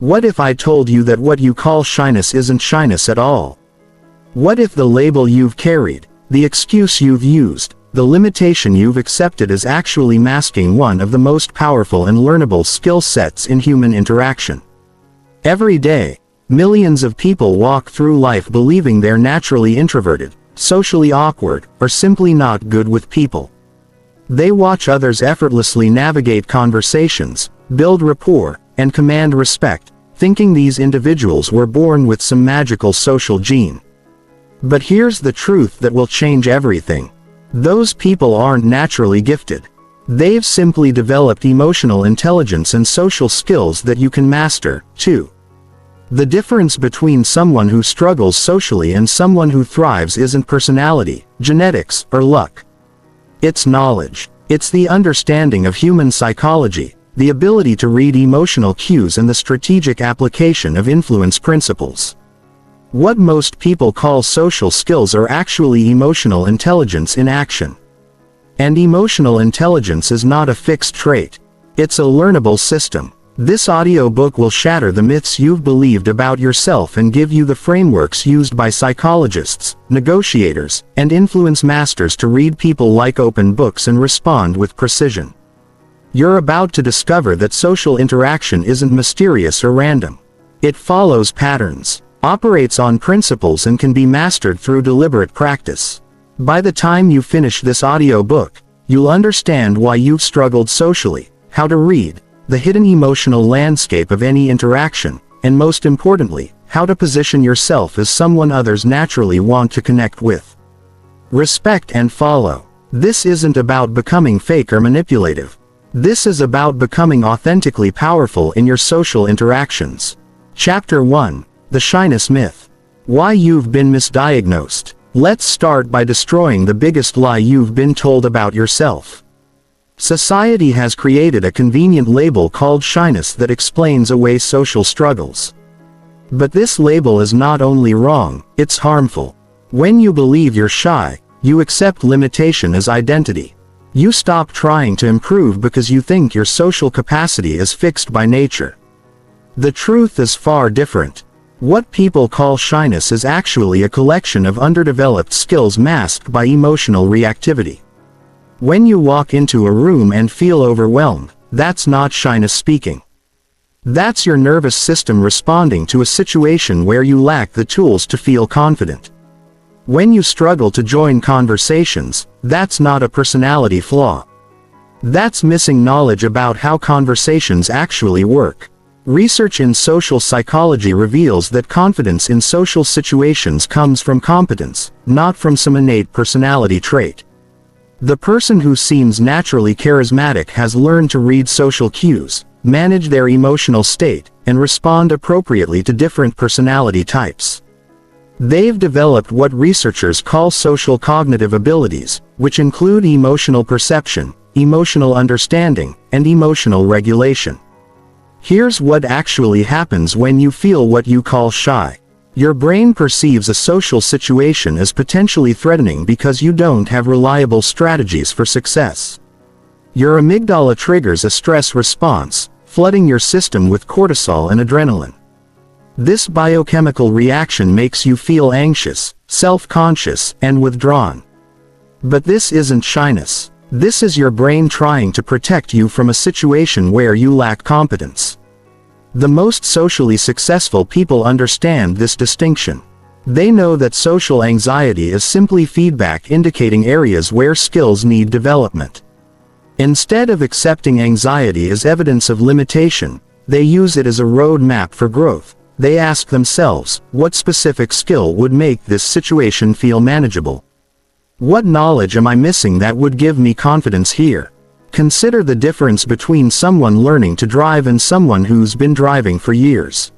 What if I told you that what you call shyness isn't shyness at all? What if the label you've carried, the excuse you've used, the limitation you've accepted is actually masking one of the most powerful and learnable skill sets in human interaction? Every day, millions of people walk through life believing they're naturally introverted, socially awkward, or simply not good with people. They watch others effortlessly navigate conversations, build rapport, and command respect, thinking these individuals were born with some magical social gene. But here's the truth that will change everything. Those people aren't naturally gifted. They've simply developed emotional intelligence and social skills that you can master, too. The difference between someone who struggles socially and someone who thrives isn't personality, genetics, or luck. It's knowledge. It's the understanding of human psychology, the ability to read emotional cues, and the strategic application of influence principles. What most people call social skills are actually emotional intelligence in action. And emotional intelligence is not a fixed trait. It's a learnable system. This audiobook will shatter the myths you've believed about yourself and give you the frameworks used by psychologists, negotiators, and influence masters to read people like open books and respond with precision. You're about to discover that social interaction isn't mysterious or random. It follows patterns, operates on principles, and can be mastered through deliberate practice. By the time you finish this audiobook, you'll understand why you've struggled socially, how to read the hidden emotional landscape of any interaction, and most importantly, how to position yourself as someone others naturally want to connect with. Respect and follow. This isn't about becoming fake or manipulative. This is about becoming authentically powerful in your social interactions. Chapter 1. The Shyness Myth. Why you've been misdiagnosed. Let's start by destroying the biggest lie you've been told about yourself. Society has created a convenient label called shyness that explains away social struggles. But this label is not only wrong, it's harmful. When you believe you're shy, you accept limitation as identity. You stop trying to improve because you think your social capacity is fixed by nature. The truth is far different. What people call shyness is actually a collection of underdeveloped skills masked by emotional reactivity. When you walk into a room and feel overwhelmed, that's not shyness speaking. That's your nervous system responding to a situation where you lack the tools to feel confident. When you struggle to join conversations, that's not a personality flaw. That's missing knowledge about how conversations actually work. Research in social psychology reveals that confidence in social situations comes from competence, not from some innate personality trait. The person who seems naturally charismatic has learned to read social cues, manage their emotional state, and respond appropriately to different personality types. They've developed what researchers call social cognitive abilities, which include emotional perception, emotional understanding, and emotional regulation. Here's what actually happens when you feel what you call shy. Your brain perceives a social situation as potentially threatening because you don't have reliable strategies for success. Your amygdala triggers a stress response, flooding your system with cortisol and adrenaline. This biochemical reaction makes you feel anxious, self-conscious, and withdrawn. But this isn't shyness. This is your brain trying to protect you from a situation where you lack competence. The most socially successful people understand this distinction. They know that social anxiety is simply feedback indicating areas where skills need development. Instead of accepting anxiety as evidence of limitation, they use it as a roadmap for growth. They ask themselves, what specific skill would make this situation feel manageable? What knowledge am I missing that would give me confidence here? Consider the difference between someone learning to drive and someone who's been driving for years.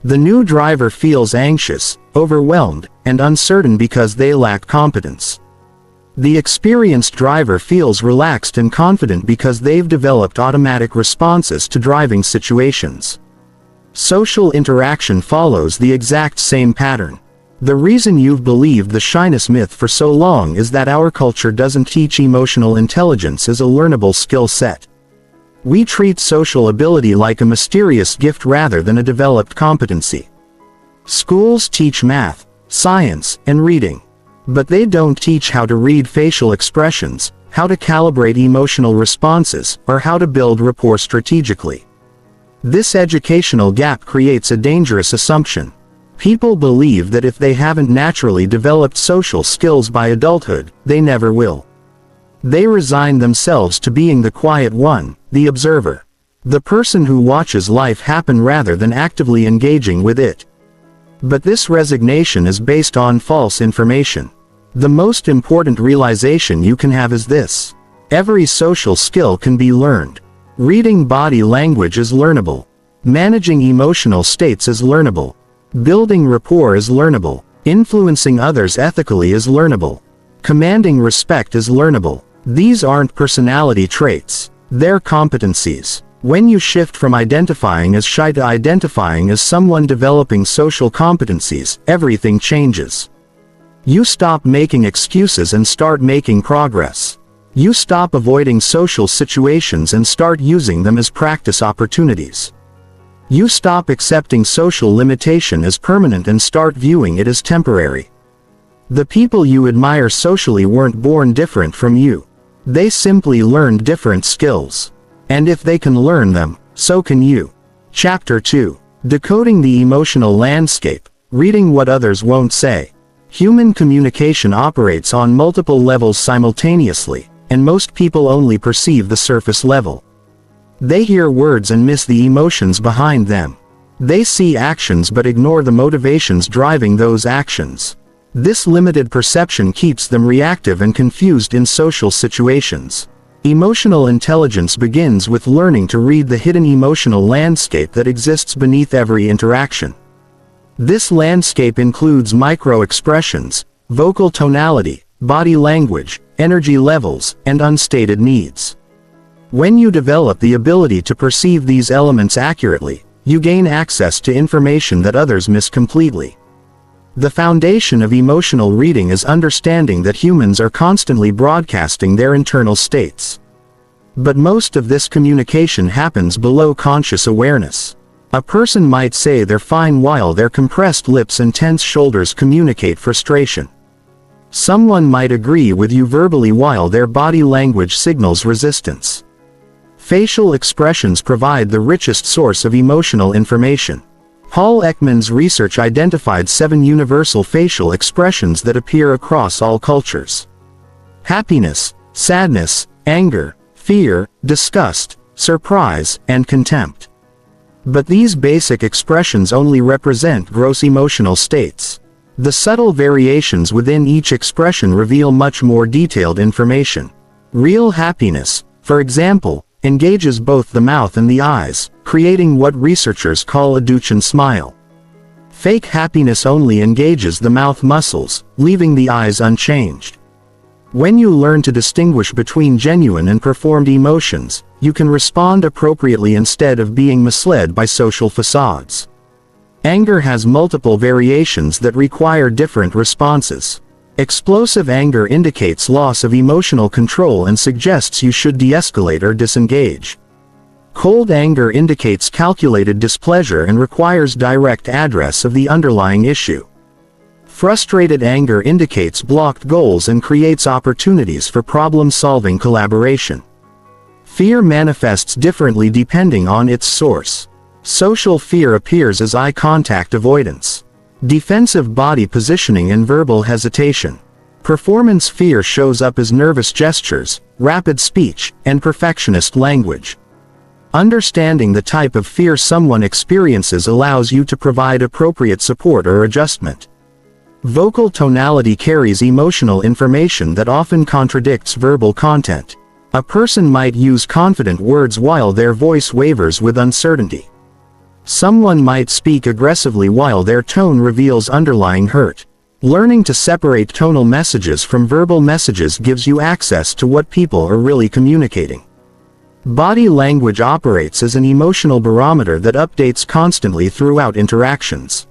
The new driver feels anxious, overwhelmed, and uncertain because they lack competence. The experienced driver feels relaxed and confident because they've developed automatic responses to driving situations. Social interaction follows the exact same pattern. The reason you've believed the shyness myth for so long is that our culture doesn't teach emotional intelligence as a learnable skill set. We treat social ability like a mysterious gift rather than a developed competency. Schools teach math, science, and reading. But they don't teach how to read facial expressions, how to calibrate emotional responses, or how to build rapport strategically. This educational gap creates a dangerous assumption. People believe that if they haven't naturally developed social skills by adulthood, they never will. They resign themselves to being the quiet one, the observer. The person who watches life happen rather than actively engaging with it. But this resignation is based on false information. The most important realization you can have is this: every social skill can be learned. Reading body language is learnable. Managing emotional states is learnable. Building rapport is learnable. Influencing others ethically is learnable. Commanding respect is learnable. These aren't personality traits. They're competencies. When you shift from identifying as shy to identifying as someone developing social competencies, everything changes. You stop making excuses and start making progress. You stop avoiding social situations and start using them as practice opportunities. You stop accepting social limitation as permanent and start viewing it as temporary. The people you admire socially weren't born different from you. They simply learned different skills. And if they can learn them, so can you. Chapter 2. Decoding the Emotional Landscape. Reading what others won't say. Human communication operates on multiple levels simultaneously, and most people only perceive the surface level. They hear words and miss the emotions behind them. They see actions but ignore the motivations driving those actions. This limited perception keeps them reactive and confused in social situations. Emotional intelligence begins with learning to read the hidden emotional landscape that exists beneath every interaction. This landscape includes micro-expressions, vocal tonality, body language, energy levels, and unstated needs. When you develop the ability to perceive these elements accurately, you gain access to information that others miss completely. The foundation of emotional reading is understanding that humans are constantly broadcasting their internal states. But most of this communication happens below conscious awareness. A person might say they're fine while their compressed lips and tense shoulders communicate frustration. Someone might agree with you verbally while their body language signals resistance. Facial expressions provide the richest source of emotional information. Paul Ekman's research identified 7 universal facial expressions that appear across all cultures. Happiness, sadness, anger, fear, disgust, surprise, and contempt. But these basic expressions only represent gross emotional states. The subtle variations within each expression reveal much more detailed information. Real happiness, for example, engages both the mouth and the eyes, creating what researchers call a Duchenne smile. Fake happiness only engages the mouth muscles, leaving the eyes unchanged. When you learn to distinguish between genuine and performed emotions, you can respond appropriately instead of being misled by social facades. Anger has multiple variations that require different responses. Explosive anger indicates loss of emotional control and suggests you should de-escalate or disengage. Cold anger indicates calculated displeasure and requires direct address of the underlying issue. Frustrated anger indicates blocked goals and creates opportunities for problem-solving collaboration. Fear manifests differently depending on its source. Social fear appears as eye contact avoidance, defensive body positioning, and verbal hesitation. Performance fear shows up as nervous gestures, rapid speech, and perfectionist language. Understanding the type of fear someone experiences allows you to provide appropriate support or adjustment. Vocal tonality carries emotional information that often contradicts verbal content. A person might use confident words while their voice wavers with uncertainty. Someone might speak aggressively while their tone reveals underlying hurt. Learning to separate tonal messages from verbal messages gives you access to what people are really communicating. Body language operates as an emotional barometer that updates constantly throughout interactions.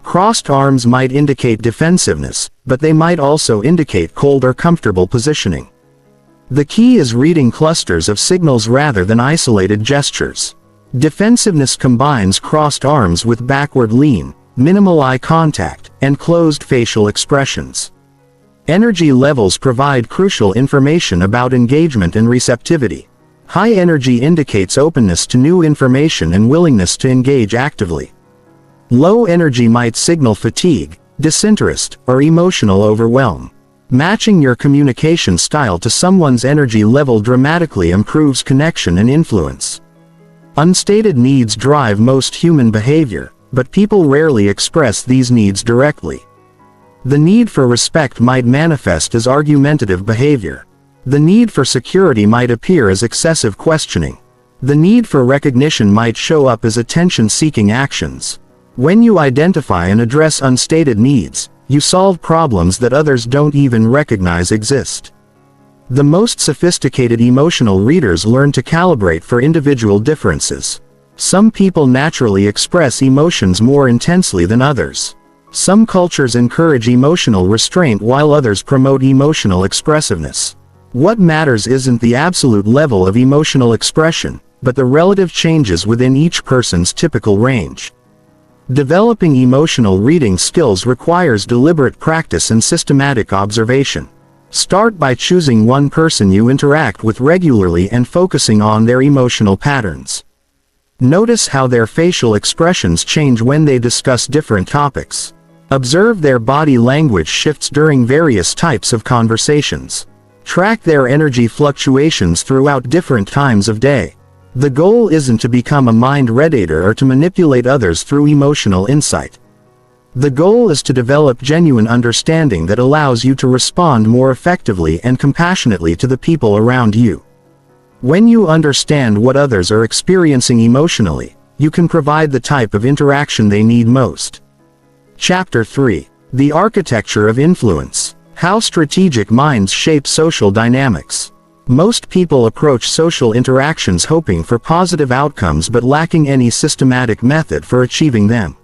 Crossed arms might indicate defensiveness, but they might also indicate cold or comfortable positioning. The key is reading clusters of signals rather than isolated gestures. Defensiveness combines crossed arms with backward lean, minimal eye contact, and closed facial expressions. Energy levels provide crucial information about engagement and receptivity. High energy indicates openness to new information and willingness to engage actively. Low energy might signal fatigue, disinterest, or emotional overwhelm. Matching your communication style to someone's energy level dramatically improves connection and influence. Unstated needs drive most human behavior, but people rarely express these needs directly. The need for respect might manifest as argumentative behavior. The need for security might appear as excessive questioning. The need for recognition might show up as attention-seeking actions. When you identify and address unstated needs, you solve problems that others don't even recognize exist. The most sophisticated emotional readers learn to calibrate for individual differences. Some people naturally express emotions more intensely than others. Some cultures encourage emotional restraint while others promote emotional expressiveness. What matters isn't the absolute level of emotional expression, but the relative changes within each person's typical range. Developing emotional reading skills requires deliberate practice and systematic observation. Start by choosing one person you interact with regularly and focusing on their emotional patterns. Notice how their facial expressions change when they discuss different topics. Observe their body language shifts during various types of conversations. Track their energy fluctuations throughout different times of day. The goal isn't to become a mind reader or to manipulate others through emotional insight. The goal is to develop genuine understanding that allows you to respond more effectively and compassionately to the people around you. When you understand what others are experiencing emotionally, you can provide the type of interaction they need most. Chapter 3. The Architecture of Influence. How strategic minds shape social dynamics. Most people approach social interactions hoping for positive outcomes but lacking any systematic method for achieving them.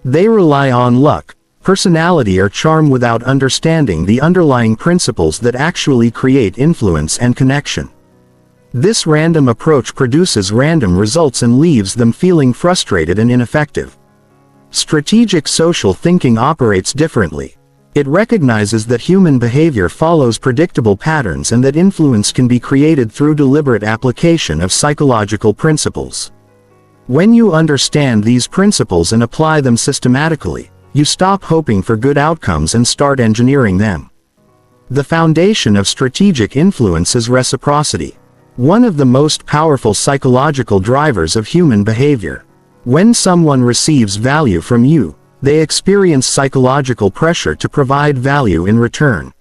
They rely on luck, personality, or charm without understanding the underlying principles that actually create influence and connection. This random approach produces random results and leaves them feeling frustrated and ineffective. Strategic social thinking operates differently. It recognizes that human behavior follows predictable patterns and that influence can be created through deliberate application of psychological principles. When you understand these principles and apply them systematically, you stop hoping for good outcomes and start engineering them. The foundation of strategic influence is reciprocity, one of the most powerful psychological drivers of human behavior. When someone receives value from you, they experience psychological pressure to provide value in return.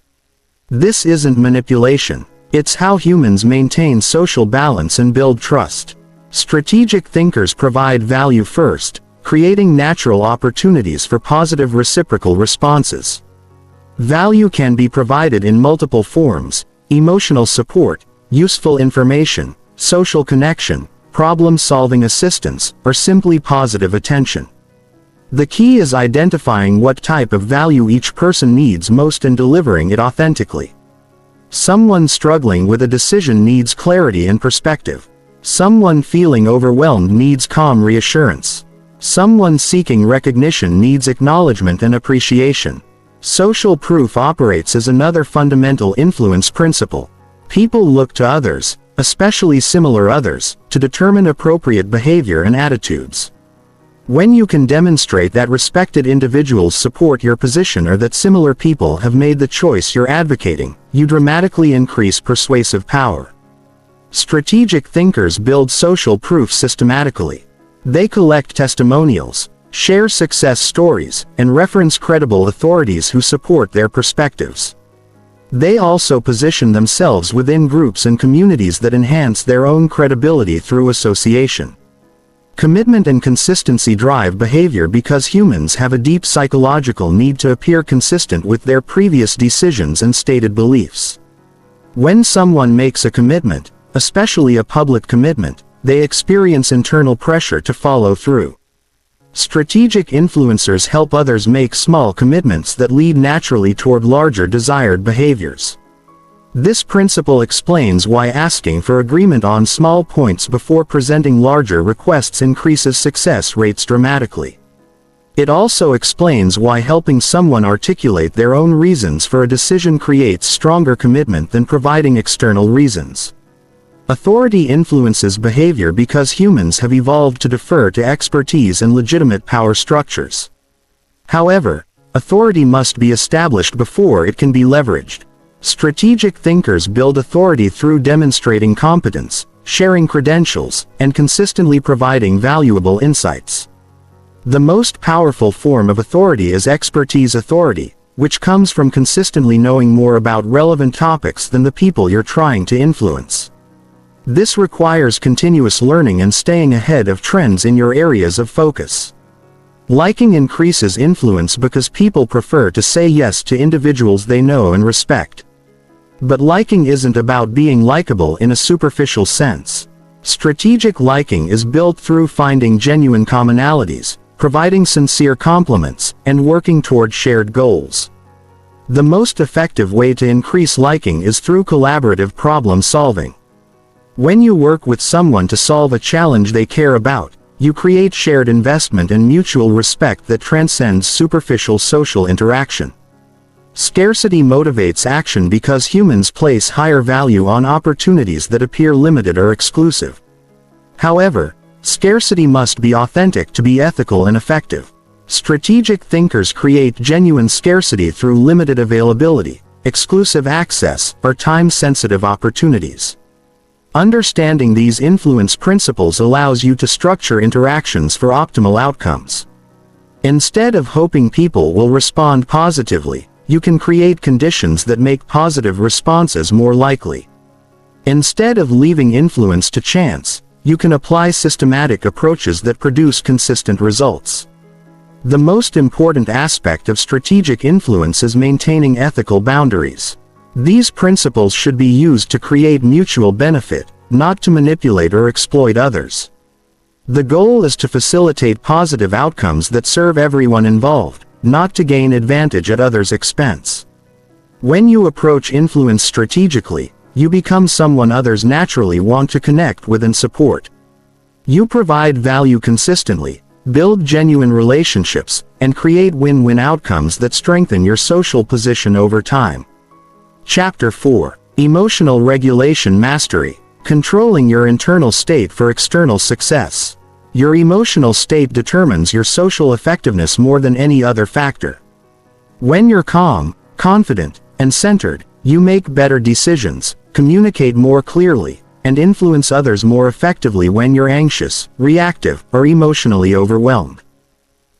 This isn't manipulation, it's how humans maintain social balance and build trust. Strategic thinkers provide value first, creating natural opportunities for positive reciprocal responses. Value can be provided in multiple forms: emotional support, useful information, social connection, problem-solving assistance, or simply positive attention. The key is identifying what type of value each person needs most and delivering it authentically. Someone struggling with a decision needs clarity and perspective. Someone feeling overwhelmed needs calm reassurance. Someone seeking recognition needs acknowledgement and appreciation. Social proof operates as another fundamental influence principle. People look to others, especially similar others, to determine appropriate behavior and attitudes. When you can demonstrate that respected individuals support your position or that similar people have made the choice you're advocating, you dramatically increase persuasive power. Strategic thinkers build social proof systematically. They collect testimonials, share success stories, and reference credible authorities who support their perspectives. They also position themselves within groups and communities that enhance their own credibility through association. Commitment and consistency drive behavior because humans have a deep psychological need to appear consistent with their previous decisions and stated beliefs. When someone makes a commitment, especially a public commitment, they experience internal pressure to follow through. Strategic influencers help others make small commitments that lead naturally toward larger desired behaviors. This principle explains why asking for agreement on small points before presenting larger requests increases success rates dramatically. It also explains why helping someone articulate their own reasons for a decision creates stronger commitment than providing external reasons. Authority influences behavior because humans have evolved to defer to expertise and legitimate power structures. However, authority must be established before it can be leveraged. Strategic thinkers build authority through demonstrating competence, sharing credentials, and consistently providing valuable insights. The most powerful form of authority is expertise authority, which comes from consistently knowing more about relevant topics than the people you're trying to influence. This requires continuous learning and staying ahead of trends in your areas of focus. Liking increases influence because people prefer to say yes to individuals they know and respect. But liking isn't about being likable in a superficial sense. Strategic liking is built through finding genuine commonalities, providing sincere compliments, and working toward shared goals. The most effective way to increase liking is through collaborative problem solving. When you work with someone to solve a challenge they care about, you create shared investment and mutual respect that transcends superficial social interaction. Scarcity motivates action because humans place higher value on opportunities that appear limited or exclusive. However, scarcity must be authentic to be ethical and effective. Strategic thinkers create genuine scarcity through limited availability, exclusive access, or time-sensitive opportunities. Understanding these influence principles allows you to structure interactions for optimal outcomes. Instead of hoping people will respond positively, you can create conditions that make positive responses more likely. Instead of leaving influence to chance, you can apply systematic approaches that produce consistent results. The most important aspect of strategic influence is maintaining ethical boundaries. These principles should be used to create mutual benefit, not to manipulate or exploit others. The goal is to facilitate positive outcomes that serve everyone involved, not to gain advantage at others' expense. When you approach influence strategically, you become someone others naturally want to connect with and support. You provide value consistently, build genuine relationships, and create win-win outcomes that strengthen your social position over time. Chapter 4. Emotional Regulation Mastery. Controlling your internal state for external success. Your emotional state determines your social effectiveness more than any other factor. When you're calm, confident, and centered, you make better decisions, communicate more clearly, and influence others more effectively when you're anxious, reactive, or emotionally overwhelmed.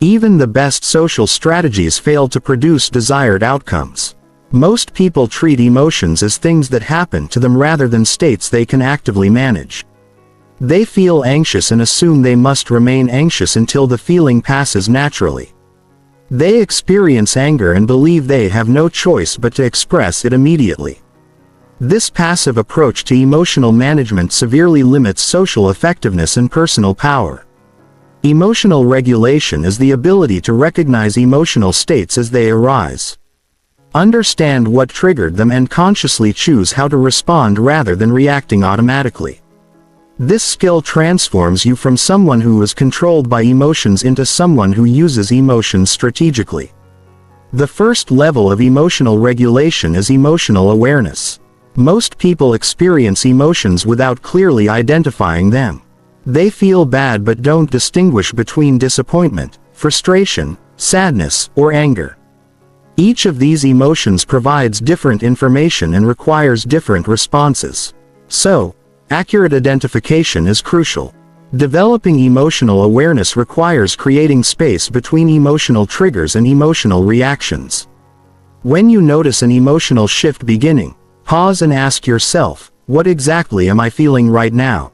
Even the best social strategies fail to produce desired outcomes. Most people treat emotions as things that happen to them rather than states they can actively manage. They feel anxious and assume they must remain anxious until the feeling passes naturally. They experience anger and believe they have no choice but to express it immediately. This passive approach to emotional management severely limits social effectiveness and personal power. Emotional regulation is the ability to recognize emotional states as they arise. Understand what triggered them and consciously choose how to respond rather than reacting automatically. This skill transforms you from someone who is controlled by emotions into someone who uses emotions strategically. The first level of emotional regulation is emotional awareness. Most people experience emotions without clearly identifying them. They feel bad but don't distinguish between disappointment, frustration, sadness, or anger. Each of these emotions provides different information and requires different responses. So, accurate identification is crucial. Developing emotional awareness requires creating space between emotional triggers and emotional reactions. When you notice an emotional shift beginning, pause and ask yourself, what exactly am I feeling right now?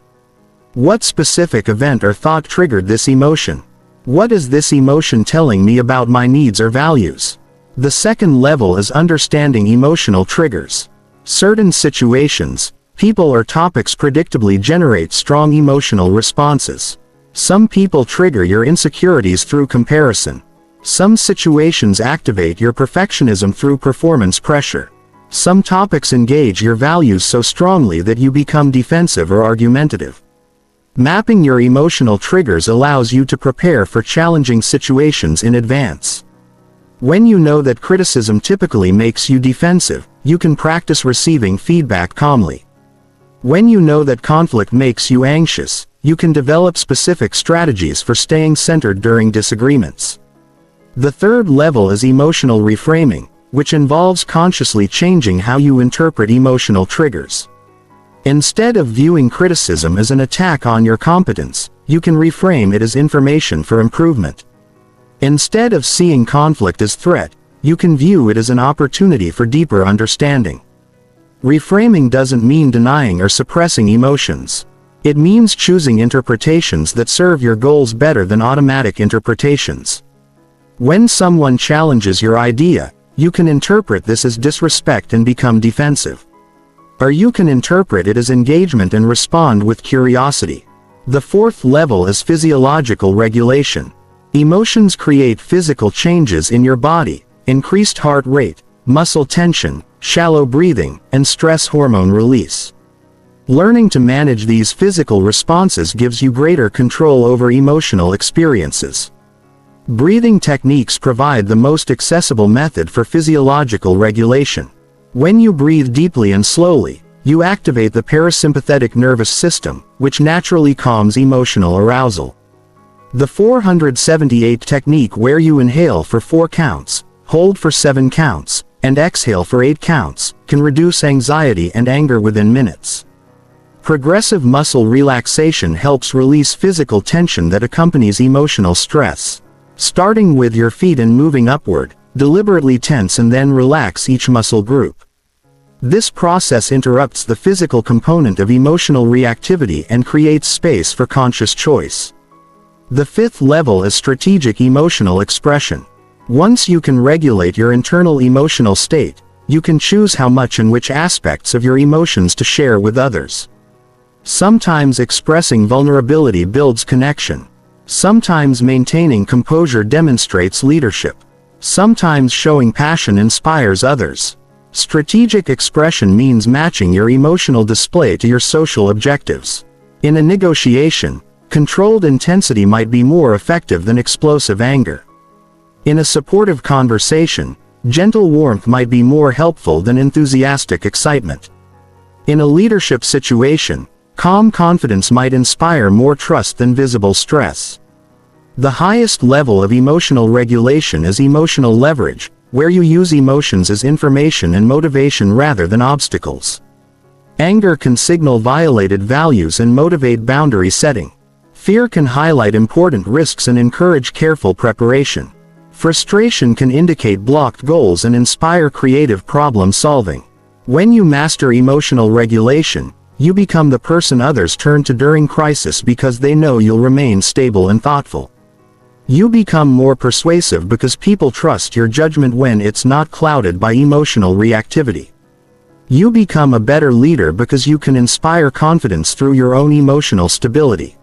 What specific event or thought triggered this emotion? What is this emotion telling me about my needs or values? The second level is understanding emotional triggers. Certain situations, people or topics predictably generate strong emotional responses. Some people trigger your insecurities through comparison. Some situations activate your perfectionism through performance pressure. Some topics engage your values so strongly that you become defensive or argumentative. Mapping your emotional triggers allows you to prepare for challenging situations in advance. When you know that criticism typically makes you defensive, you can practice receiving feedback calmly. When you know that conflict makes you anxious, you can develop specific strategies for staying centered during disagreements. The third level is emotional reframing, which involves consciously changing how you interpret emotional triggers. Instead of viewing criticism as an attack on your competence, you can reframe it as information for improvement. Instead of seeing conflict as threat, you can view it as an opportunity for deeper understanding. Reframing doesn't mean denying or suppressing emotions. It means choosing interpretations that serve your goals better than automatic interpretations. When someone challenges your idea, you can interpret this as disrespect and become defensive. Or you can interpret it as engagement and respond with curiosity. The fourth level is physiological regulation. Emotions create physical changes in your body: increased heart rate, muscle tension, shallow breathing, and stress hormone release. Learning to manage these physical responses gives you greater control over emotional experiences. Breathing techniques provide the most accessible method for physiological regulation. When you breathe deeply and slowly, you activate the parasympathetic nervous system, which naturally calms emotional arousal. The 478 technique, where you inhale for 4 counts, hold for 7 counts, and exhale for 8 counts, can reduce anxiety and anger within minutes. Progressive muscle relaxation helps release physical tension that accompanies emotional stress. Starting with your feet and moving upward, deliberately tense and then relax each muscle group. This process interrupts the physical component of emotional reactivity and creates space for conscious choice. The fifth level is strategic emotional expression. Once you can regulate your internal emotional state, you can choose how much and which aspects of your emotions to share with others. Sometimes expressing vulnerability builds connection. Sometimes maintaining composure demonstrates leadership. Sometimes showing passion inspires others. Strategic expression means matching your emotional display to your social objectives. In a negotiation, controlled intensity might be more effective than explosive anger. In a supportive conversation, gentle warmth might be more helpful than enthusiastic excitement. In a leadership situation, calm confidence might inspire more trust than visible stress. The highest level of emotional regulation is emotional leverage, where you use emotions as information and motivation rather than obstacles. Anger can signal violated values and motivate boundary setting. Fear can highlight important risks and encourage careful preparation. Frustration can indicate blocked goals and inspire creative problem solving. When you master emotional regulation, you become the person others turn to during crisis because they know you'll remain stable and thoughtful. You become more persuasive because people trust your judgment when it's not clouded by emotional reactivity. You become a better leader because you can inspire confidence through your own emotional stability.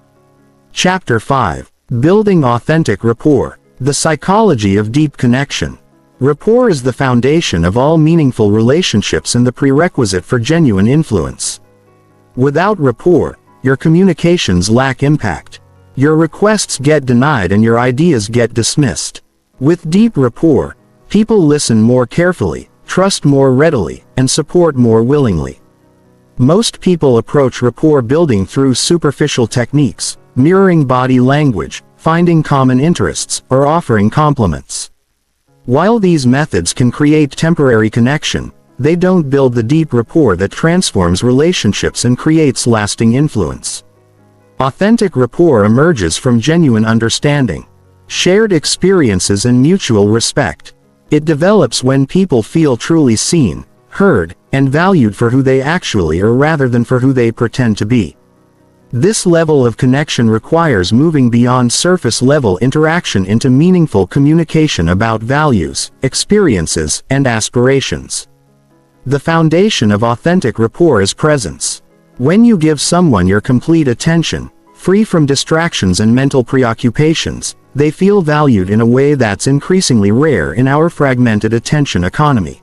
Chapter 5. Building Authentic Rapport. The Psychology of Deep Connection. Rapport is the foundation of all meaningful relationships and the prerequisite for genuine influence. Without rapport, your communications lack impact. Your requests get denied and your ideas get dismissed. With deep rapport, people listen more carefully, trust more readily, and support more willingly. Most people approach rapport building through superficial techniques, mirroring body language, finding common interests, or offering compliments. While these methods can create temporary connection, they don't build the deep rapport that transforms relationships and creates lasting influence. Authentic rapport emerges from genuine understanding, shared experiences, and mutual respect. It develops when people feel truly seen, heard, and valued for who they actually are rather than for who they pretend to be. This level of connection requires moving beyond surface-level interaction into meaningful communication about values, experiences, and aspirations. The foundation of authentic rapport is presence. When you give someone your complete attention, free from distractions and mental preoccupations, they feel valued in a way that's increasingly rare in our fragmented attention economy.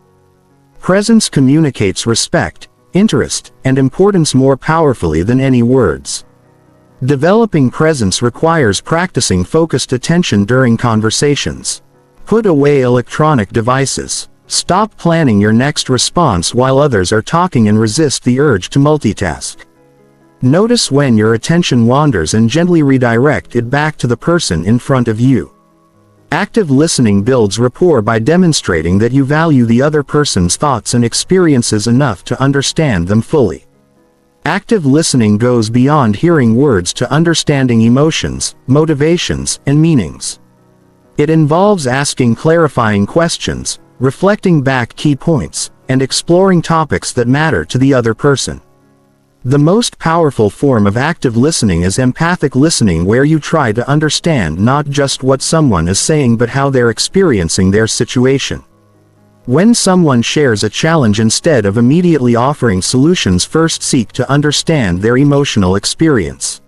Presence communicates respect, interest, and importance more powerfully than any words. Developing presence requires practicing focused attention during conversations. Put away electronic devices. Stop planning your next response while others are talking and resist the urge to multitask. Notice when your attention wanders and gently redirect it back to the person in front of you. Active listening builds rapport by demonstrating that you value the other person's thoughts and experiences enough to understand them fully. Active listening goes beyond hearing words to understanding emotions, motivations, and meanings. It involves asking clarifying questions, reflecting back key points, and exploring topics that matter to the other person. The most powerful form of active listening is empathic listening, where you try to understand not just what someone is saying but how they're experiencing their situation. When someone shares a challenge, instead of immediately offering solutions, first seek to understand their emotional experience.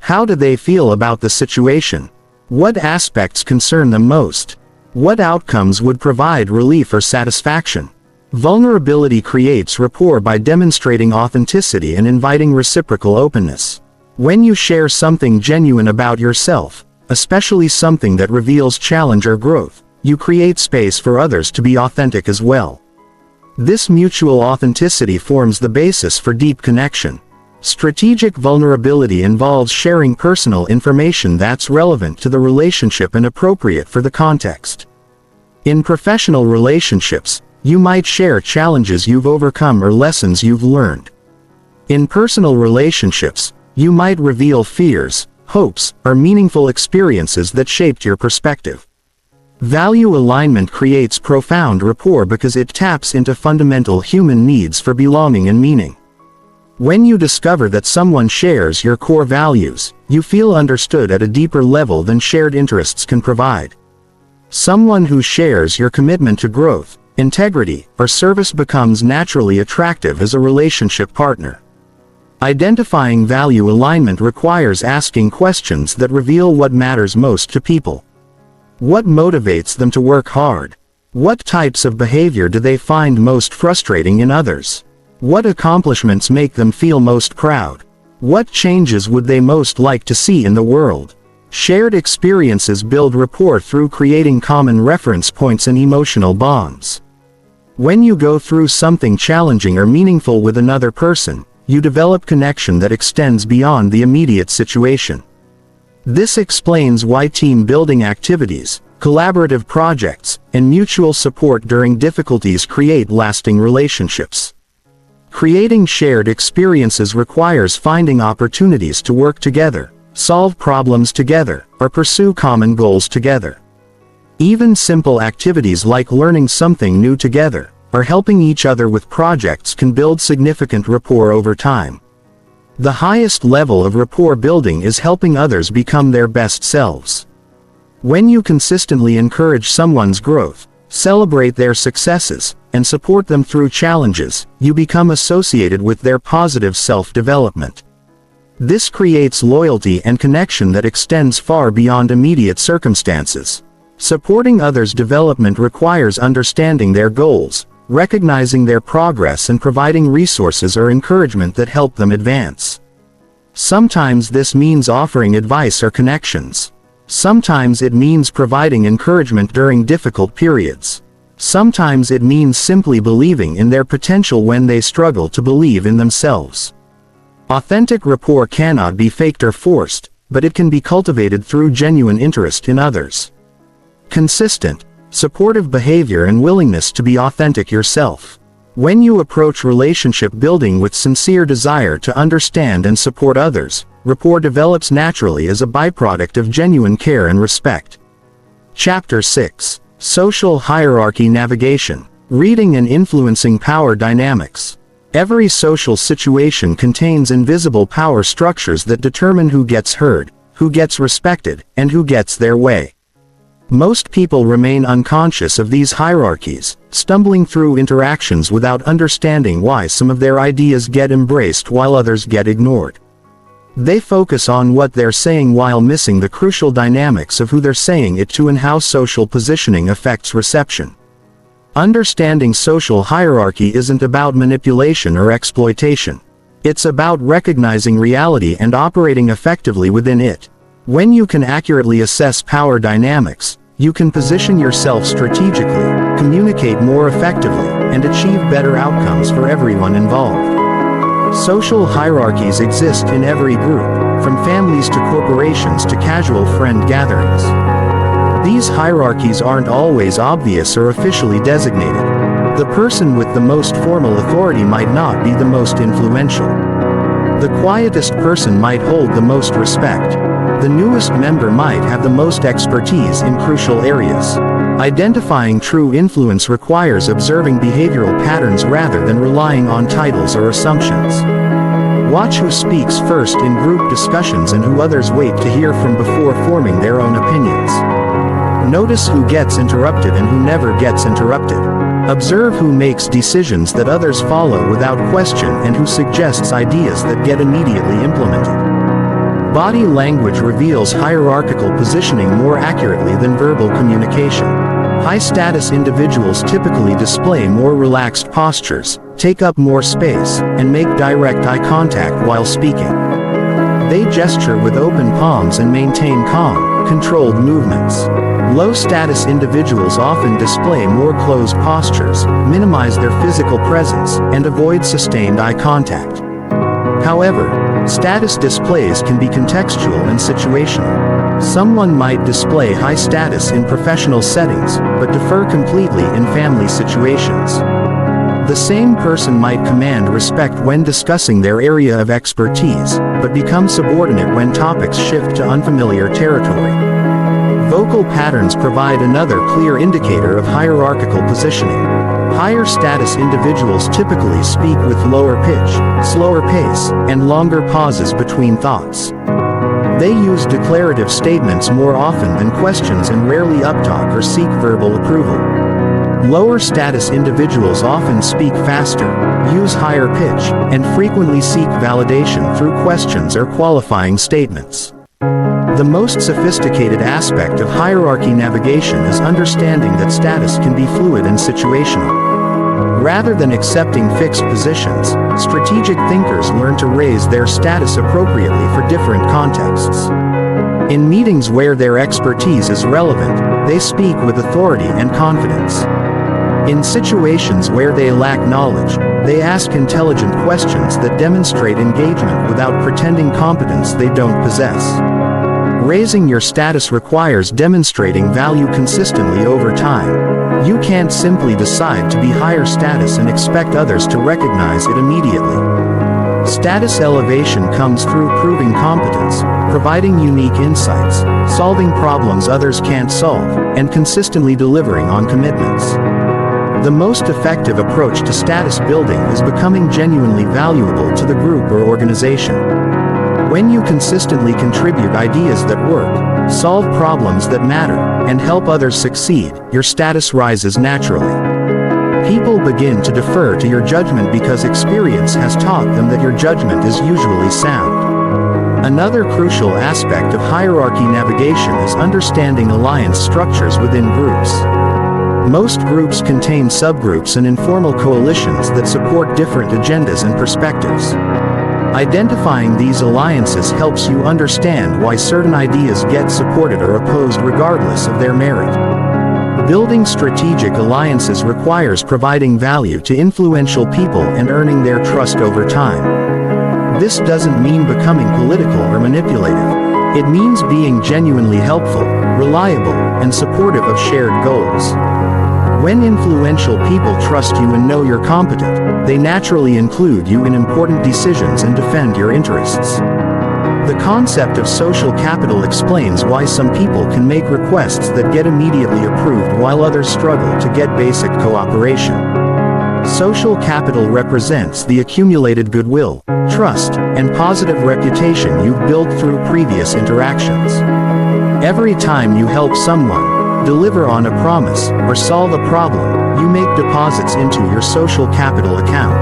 How do they feel about the situation? What aspects concern them most? What outcomes would provide relief or satisfaction? Vulnerability creates rapport by demonstrating authenticity and inviting reciprocal openness. When you share something genuine about yourself, especially something that reveals challenge or growth, you create space for others to be authentic as well. This mutual authenticity forms the basis for deep connection. Strategic vulnerability involves sharing personal information that's relevant to the relationship and appropriate for the context. In professional relationships, you might share challenges you've overcome or lessons you've learned. In personal relationships, you might reveal fears, hopes, or meaningful experiences that shaped your perspective. Value alignment creates profound rapport because it taps into fundamental human needs for belonging and meaning. When you discover that someone shares your core values, you feel understood at a deeper level than shared interests can provide. Someone who shares your commitment to growth, integrity, or service becomes naturally attractive as a relationship partner. Identifying value alignment requires asking questions that reveal what matters most to people. What motivates them to work hard? What types of behavior do they find most frustrating in others? What accomplishments make them feel most proud? What changes would they most like to see in the world? Shared experiences build rapport through creating common reference points and emotional bonds. When you go through something challenging or meaningful with another person, you develop connection that extends beyond the immediate situation. This explains why team-building activities, collaborative projects, and mutual support during difficulties create lasting relationships. Creating shared experiences requires finding opportunities to work together, solve problems together, or pursue common goals together. Even simple activities like learning something new together, or helping each other with projects can build significant rapport over time. The highest level of rapport building is helping others become their best selves. When you consistently encourage someone's growth, celebrate their successes, and support them through challenges, you become associated with their positive self-development. This creates loyalty and connection that extends far beyond immediate circumstances. Supporting others' development requires understanding their goals, recognizing their progress, and providing resources or encouragement that help them advance. Sometimes this means offering advice or connections. Sometimes it means providing encouragement during difficult periods. Sometimes it means simply believing in their potential when they struggle to believe in themselves. Authentic rapport cannot be faked or forced, but it can be cultivated through genuine interest in others. Consistent, supportive behavior and willingness to be authentic yourself. When you approach relationship building with sincere desire to understand and support others, rapport develops naturally as a byproduct of genuine care and respect. Chapter 6. Social Hierarchy Navigation. Reading and Influencing Power Dynamics. Every social situation contains invisible power structures that determine who gets heard, who gets respected, and who gets their way. Most people remain unconscious of these hierarchies, stumbling through interactions without understanding why some of their ideas get embraced while others get ignored. They focus on what they're saying while missing the crucial dynamics of who they're saying it to and how social positioning affects reception. Understanding social hierarchy isn't about manipulation or exploitation. It's about recognizing reality and operating effectively within it. When you can accurately assess power dynamics, you can position yourself strategically, communicate more effectively, and achieve better outcomes for everyone involved. Social hierarchies exist in every group, from families to corporations to casual friend gatherings. These hierarchies aren't always obvious or officially designated. The person with the most formal authority might not be the most influential. The quietest person might hold the most respect. The newest member might have the most expertise in crucial areas. Identifying true influence requires observing behavioral patterns rather than relying on titles or assumptions. Watch who speaks first in group discussions and who others wait to hear from before forming their own opinions. Notice who gets interrupted and who never gets interrupted. Observe who makes decisions that others follow without question and who suggests ideas that get immediately implemented. Body language reveals hierarchical positioning more accurately than verbal communication. High-status individuals typically display more relaxed postures, take up more space, and make direct eye contact while speaking. They gesture with open palms and maintain calm, controlled movements. Low-status individuals often display more closed postures, minimize their physical presence, and avoid sustained eye contact. However, status displays can be contextual and situational. Someone might display high status in professional settings, but defer completely in family situations. The same person might command respect when discussing their area of expertise, but become subordinate when topics shift to unfamiliar territory. Vocal patterns provide another clear indicator of hierarchical positioning. Higher status individuals typically speak with lower pitch, slower pace, and longer pauses between thoughts. They use declarative statements more often than questions and rarely uptalk or seek verbal approval. Lower status individuals often speak faster, use higher pitch, and frequently seek validation through questions or qualifying statements. The most sophisticated aspect of hierarchy navigation is understanding that status can be fluid and situational. Rather than accepting fixed positions, strategic thinkers learn to raise their status appropriately for different contexts. In meetings where their expertise is relevant, they speak with authority and confidence. In situations where they lack knowledge, they ask intelligent questions that demonstrate engagement without pretending competence they don't possess. Raising your status requires demonstrating value consistently over time. You can't simply decide to be higher status and expect others to recognize it immediately. Status elevation comes through proving competence, providing unique insights, solving problems others can't solve, and consistently delivering on commitments. The most effective approach to status building is becoming genuinely valuable to the group or organization. When you consistently contribute ideas that work, solve problems that matter, and help others succeed, your status rises naturally. People begin to defer to your judgment because experience has taught them that your judgment is usually sound. Another crucial aspect of hierarchy navigation is understanding alliance structures within groups. Most groups contain subgroups and informal coalitions that support different agendas and perspectives. Identifying these alliances helps you understand why certain ideas get supported or opposed regardless of their merit. Building strategic alliances requires providing value to influential people and earning their trust over time. This doesn't mean becoming political or manipulative. It means being genuinely helpful, reliable, and supportive of shared goals. When influential people trust you and know you're competent, they naturally include you in important decisions and defend your interests. The concept of social capital explains why some people can make requests that get immediately approved while others struggle to get basic cooperation. Social capital represents the accumulated goodwill, trust, and positive reputation you've built through previous interactions. Every time you help someone, deliver on a promise, or solve a problem, you make deposits into your social capital account.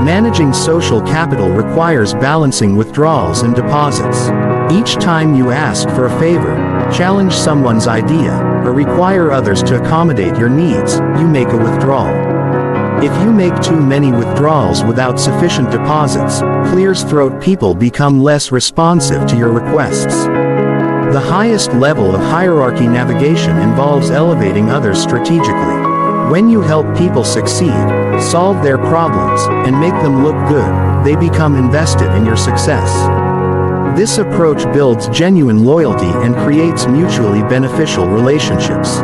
Managing social capital requires balancing withdrawals and deposits. Each time you ask for a favor, challenge someone's idea, or require others to accommodate your needs, you make a withdrawal. If you make too many withdrawals without sufficient deposits, clear-throat people become less responsive to your requests. The highest level of hierarchy navigation involves elevating others strategically. When you help people succeed, solve their problems, and make them look good, they become invested in your success. This approach builds genuine loyalty and creates mutually beneficial relationships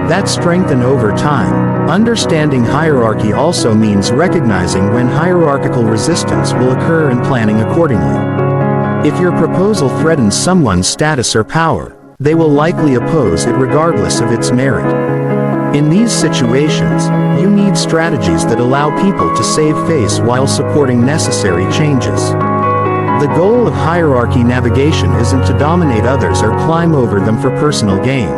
that strengthen over time. Understanding hierarchy also means recognizing when hierarchical resistance will occur and planning accordingly. If your proposal threatens someone's status or power, they will likely oppose it regardless of its merit. In these situations, you need strategies that allow people to save face while supporting necessary changes. The goal of hierarchy navigation isn't to dominate others or climb over them for personal gain.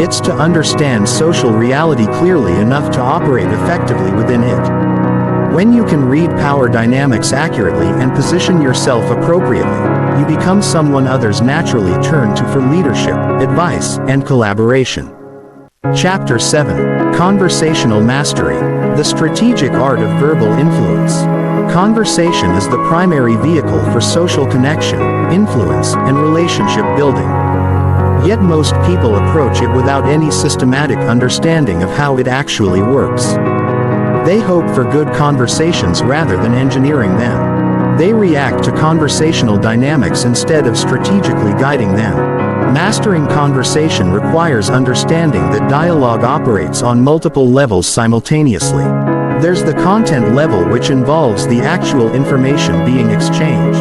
It's to understand social reality clearly enough to operate effectively within it. When you can read power dynamics accurately and position yourself appropriately, you become someone others naturally turn to for leadership, advice, and collaboration. Chapter 7. Conversational Mastery. The Strategic Art of Verbal Influence. Conversation is the primary vehicle for social connection, influence, and relationship building. Yet most people approach it without any systematic understanding of how it actually works. They hope for good conversations rather than engineering them. They react to conversational dynamics instead of strategically guiding them. Mastering conversation requires understanding that dialogue operates on multiple levels simultaneously. There's the content level, which involves the actual information being exchanged.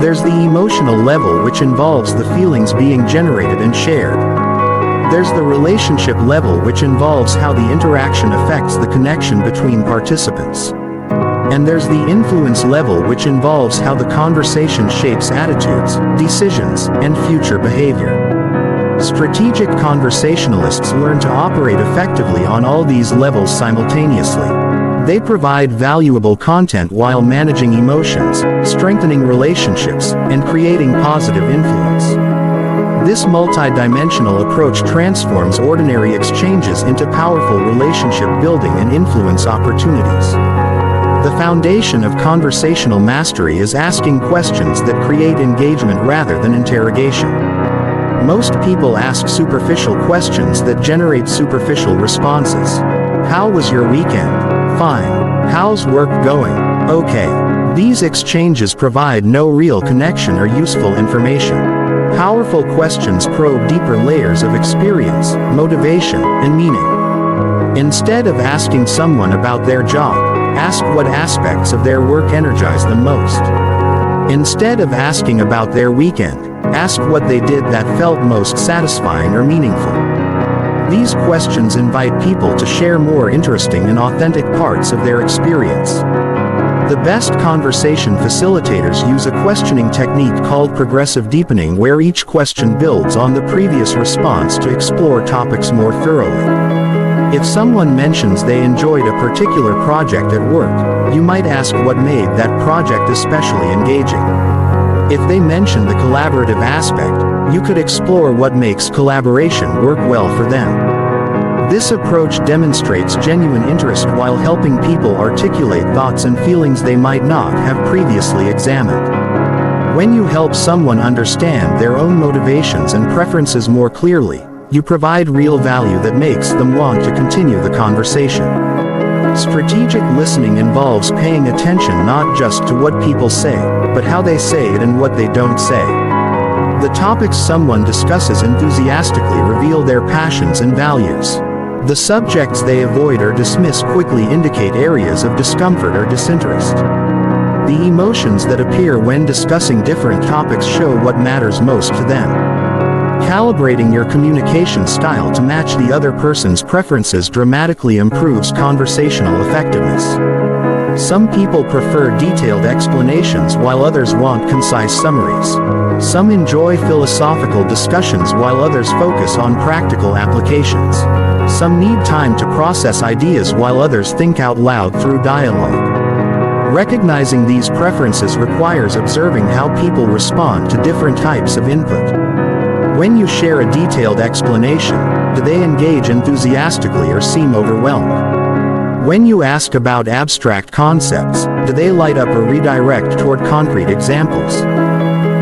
There's the emotional level, which involves the feelings being generated and shared. There's the relationship level, which involves how the interaction affects the connection between participants. And there's the influence level, which involves how the conversation shapes attitudes, decisions, and future behavior. Strategic conversationalists learn to operate effectively on all these levels simultaneously. They provide valuable content while managing emotions, strengthening relationships, and creating positive influence. This multidimensional approach transforms ordinary exchanges into powerful relationship building and influence opportunities. The foundation of conversational mastery is asking questions that create engagement rather than interrogation. Most people ask superficial questions that generate superficial responses. How was your weekend? Fine. How's work going? Okay. These exchanges provide no real connection or useful information. Powerful questions probe deeper layers of experience, motivation, and meaning. Instead of asking someone about their job, ask what aspects of their work energize them most. Instead of asking about their weekend, ask what they did that felt most satisfying or meaningful. These questions invite people to share more interesting and authentic parts of their experience. The best conversation facilitators use a questioning technique called progressive deepening, where each question builds on the previous response to explore topics more thoroughly. If someone mentions they enjoyed a particular project at work, you might ask what made that project especially engaging. If they mention the collaborative aspect, you could explore what makes collaboration work well for them. This approach demonstrates genuine interest while helping people articulate thoughts and feelings they might not have previously examined. When you help someone understand their own motivations and preferences more clearly, you provide real value that makes them want to continue the conversation. Strategic listening involves paying attention not just to what people say, but how they say it and what they don't say. The topics someone discusses enthusiastically reveal their passions and values. The subjects they avoid or dismiss quickly indicate areas of discomfort or disinterest. The emotions that appear when discussing different topics show what matters most to them. Calibrating your communication style to match the other person's preferences dramatically improves conversational effectiveness. Some people prefer detailed explanations while others want concise summaries. Some enjoy philosophical discussions while others focus on practical applications. Some need time to process ideas while others think out loud through dialogue. Recognizing these preferences requires observing how people respond to different types of input. When you share a detailed explanation, do they engage enthusiastically or seem overwhelmed? When you ask about abstract concepts, do they light up or redirect toward concrete examples?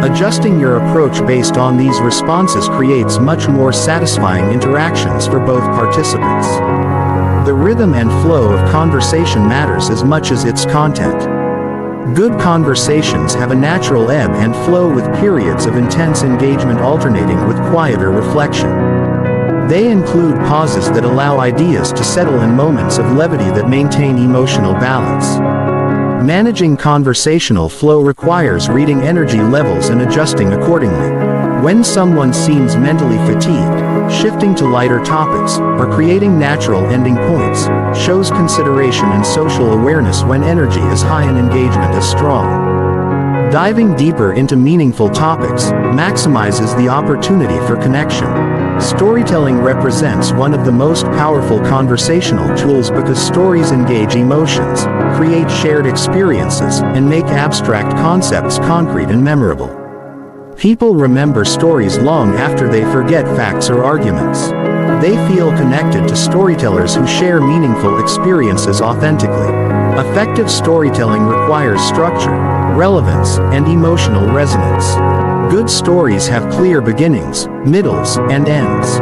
Adjusting your approach based on these responses creates much more satisfying interactions for both participants. The rhythm and flow of conversation matters as much as its content. Good conversations have a natural ebb and flow with periods of intense engagement alternating with quieter reflection. They include pauses that allow ideas to settle and moments of levity that maintain emotional balance. Managing conversational flow requires reading energy levels and adjusting accordingly. When someone seems mentally fatigued, shifting to lighter topics, or creating natural ending points, shows consideration and social awareness. When energy is high and engagement is strong, diving deeper into meaningful topics maximizes the opportunity for connection. Storytelling represents one of the most powerful conversational tools because stories engage emotions, create shared experiences, and make abstract concepts concrete and memorable. People remember stories long after they forget facts or arguments. They feel connected to storytellers who share meaningful experiences authentically. Effective storytelling requires structure, relevance, and emotional resonance. Good stories have clear beginnings, middles, and ends.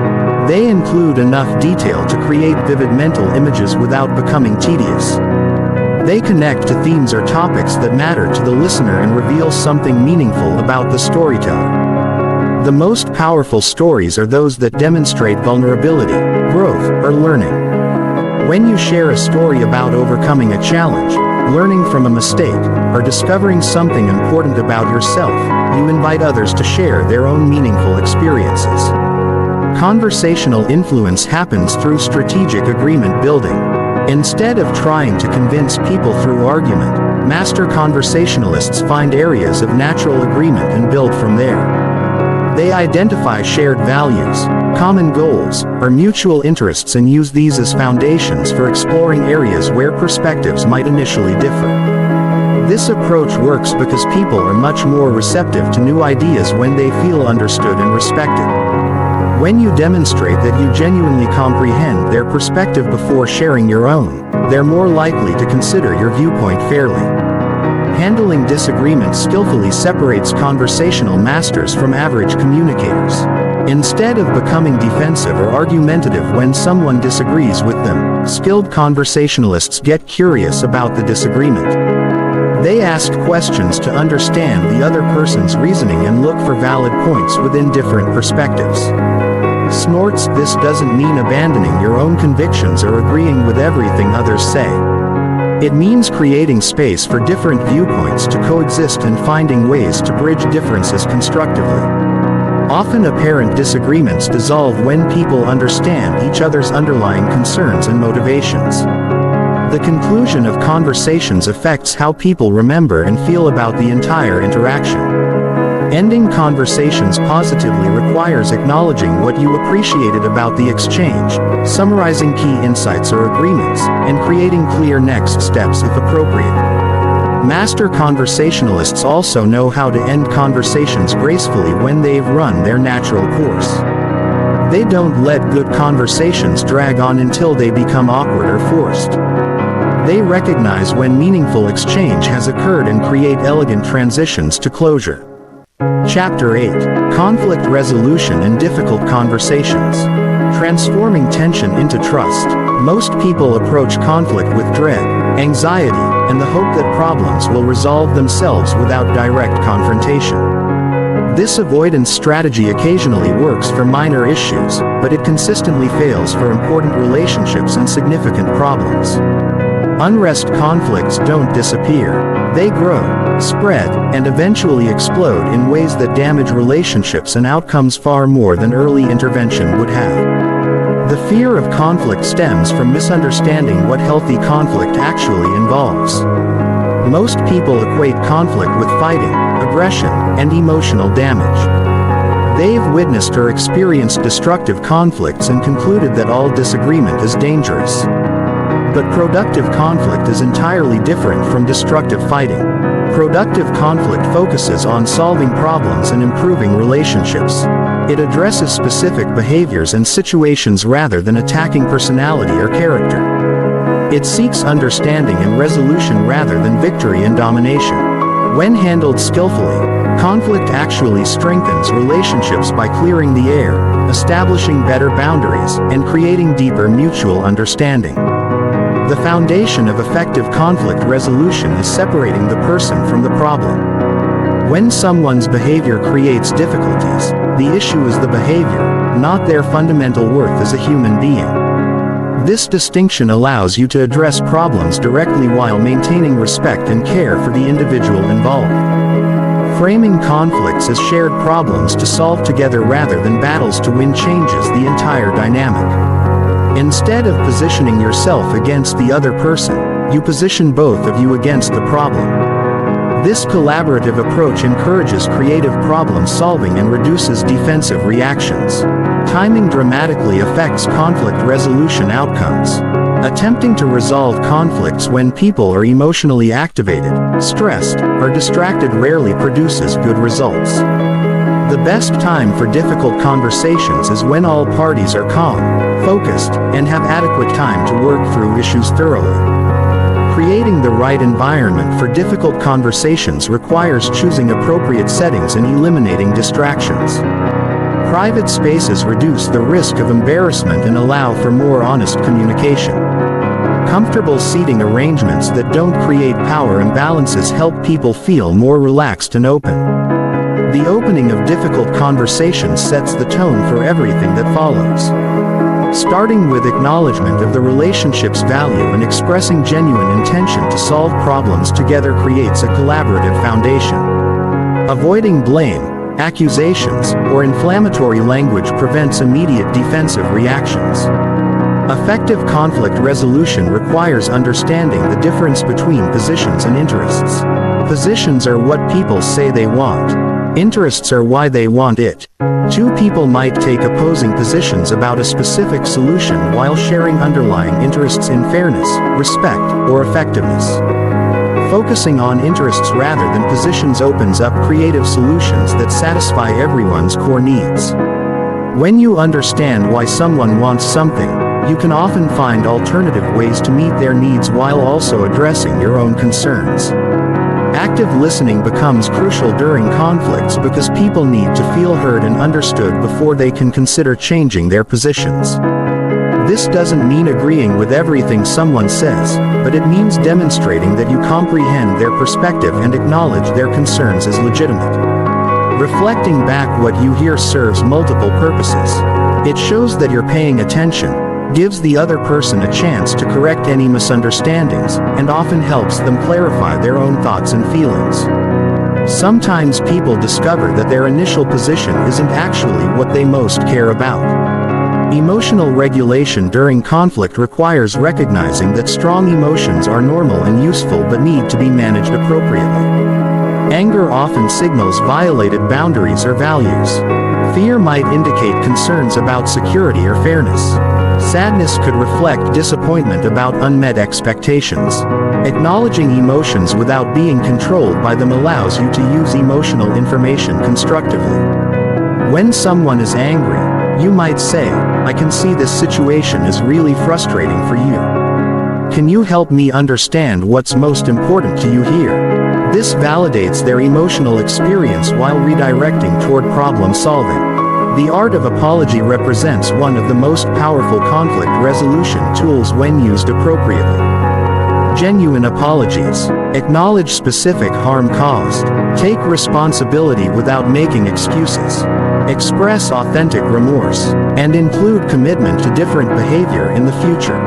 They include enough detail to create vivid mental images without becoming tedious. They connect to themes or topics that matter to the listener and reveal something meaningful about the storyteller. The most powerful stories are those that demonstrate vulnerability, growth, or learning. When you share a story about overcoming a challenge, learning from a mistake, or discovering something important about yourself, you invite others to share their own meaningful experiences. Conversational influence happens through strategic agreement building. Instead of trying to convince people through argument, master conversationalists find areas of natural agreement and build from there. They identify shared values, common goals, or mutual interests and use these as foundations for exploring areas where perspectives might initially differ. This approach works because people are much more receptive to new ideas when they feel understood and respected. When you demonstrate that you genuinely comprehend their perspective before sharing your own, they're more likely to consider your viewpoint fairly. Handling disagreements skillfully separates conversational masters from average communicators. Instead of becoming defensive or argumentative when someone disagrees with them, skilled conversationalists get curious about the disagreement. They ask questions to understand the other person's reasoning and look for valid points within different perspectives. Snorts, this doesn't mean abandoning your own convictions or agreeing with everything others say. It means creating space for different viewpoints to coexist and finding ways to bridge differences constructively. Often apparent disagreements dissolve when people understand each other's underlying concerns and motivations. The conclusion of conversations affects how people remember and feel about the entire interaction. Ending conversations positively requires acknowledging what you appreciated about the exchange, summarizing key insights or agreements, and creating clear next steps if appropriate. Master conversationalists also know how to end conversations gracefully when they've run their natural course. They don't let good conversations drag on until they become awkward or forced. They recognize when meaningful exchange has occurred and create elegant transitions to closure. Chapter 8. Conflict Resolution and Difficult Conversations. Transforming tension into trust. Most people approach conflict with dread, anxiety, and the hope that problems will resolve themselves without direct confrontation. This avoidance strategy occasionally works for minor issues, but it consistently fails for important relationships and significant problems. Unrest conflicts don't disappear. They grow, spread, and eventually explode in ways that damage relationships and outcomes far more than early intervention would have. The fear of conflict stems from misunderstanding what healthy conflict actually involves. Most people equate conflict with fighting, aggression, and emotional damage. They've witnessed or experienced destructive conflicts and concluded that all disagreement is dangerous. But productive conflict is entirely different from destructive fighting. Productive conflict focuses on solving problems and improving relationships. It addresses specific behaviors and situations rather than attacking personality or character. It seeks understanding and resolution rather than victory and domination. When handled skillfully, conflict actually strengthens relationships by clearing the air, establishing better boundaries, and creating deeper mutual understanding. The foundation of effective conflict resolution is separating the person from the problem. When someone's behavior creates difficulties, the issue is the behavior, not their fundamental worth as a human being. This distinction allows you to address problems directly while maintaining respect and care for the individual involved. Framing conflicts as shared problems to solve together rather than battles to win changes the entire dynamic. Instead of positioning yourself against the other person, you position both of you against the problem. This collaborative approach encourages creative problem solving and reduces defensive reactions. Timing dramatically affects conflict resolution outcomes. Attempting to resolve conflicts when people are emotionally activated, stressed, or distracted rarely produces good results. The best time for difficult conversations is when all parties are calm, focused, and have adequate time to work through issues thoroughly. Creating the right environment for difficult conversations requires choosing appropriate settings and eliminating distractions. Private spaces reduce the risk of embarrassment and allow for more honest communication. Comfortable seating arrangements that don't create power imbalances help people feel more relaxed and open. The opening of difficult conversations sets the tone for everything that follows. Starting with acknowledgement of the relationship's value and expressing genuine intention to solve problems together creates a collaborative foundation. Avoiding blame, accusations, or inflammatory language prevents immediate defensive reactions. Effective conflict resolution requires understanding the difference between positions and interests. Positions are what people say they want. Interests are why they want it. Two people might take opposing positions about a specific solution while sharing underlying interests in fairness, respect, or effectiveness. Focusing on interests rather than positions opens up creative solutions that satisfy everyone's core needs. When you understand why someone wants something, you can often find alternative ways to meet their needs while also addressing your own concerns. Active listening becomes crucial during conflicts because people need to feel heard and understood before they can consider changing their positions. This doesn't mean agreeing with everything someone says, but it means demonstrating that you comprehend their perspective and acknowledge their concerns as legitimate. Reflecting back what you hear serves multiple purposes. It shows that you're paying attention, gives the other person a chance to correct any misunderstandings, and often helps them clarify their own thoughts and feelings. Sometimes people discover that their initial position isn't actually what they most care about. Emotional regulation during conflict requires recognizing that strong emotions are normal and useful but need to be managed appropriately. Anger often signals violated boundaries or values. Fear might indicate concerns about security or fairness. Sadness could reflect disappointment about unmet expectations. Acknowledging emotions without being controlled by them allows you to use emotional information constructively. When someone is angry, you might say, "I can see this situation is really frustrating for you. Can you help me understand what's most important to you here?" This validates their emotional experience while redirecting toward problem solving. The art of apology represents one of the most powerful conflict resolution tools when used appropriately. Genuine apologies. Acknowledge specific harm caused. Take responsibility without making excuses. Express authentic remorse, and include commitment to different behavior in the future.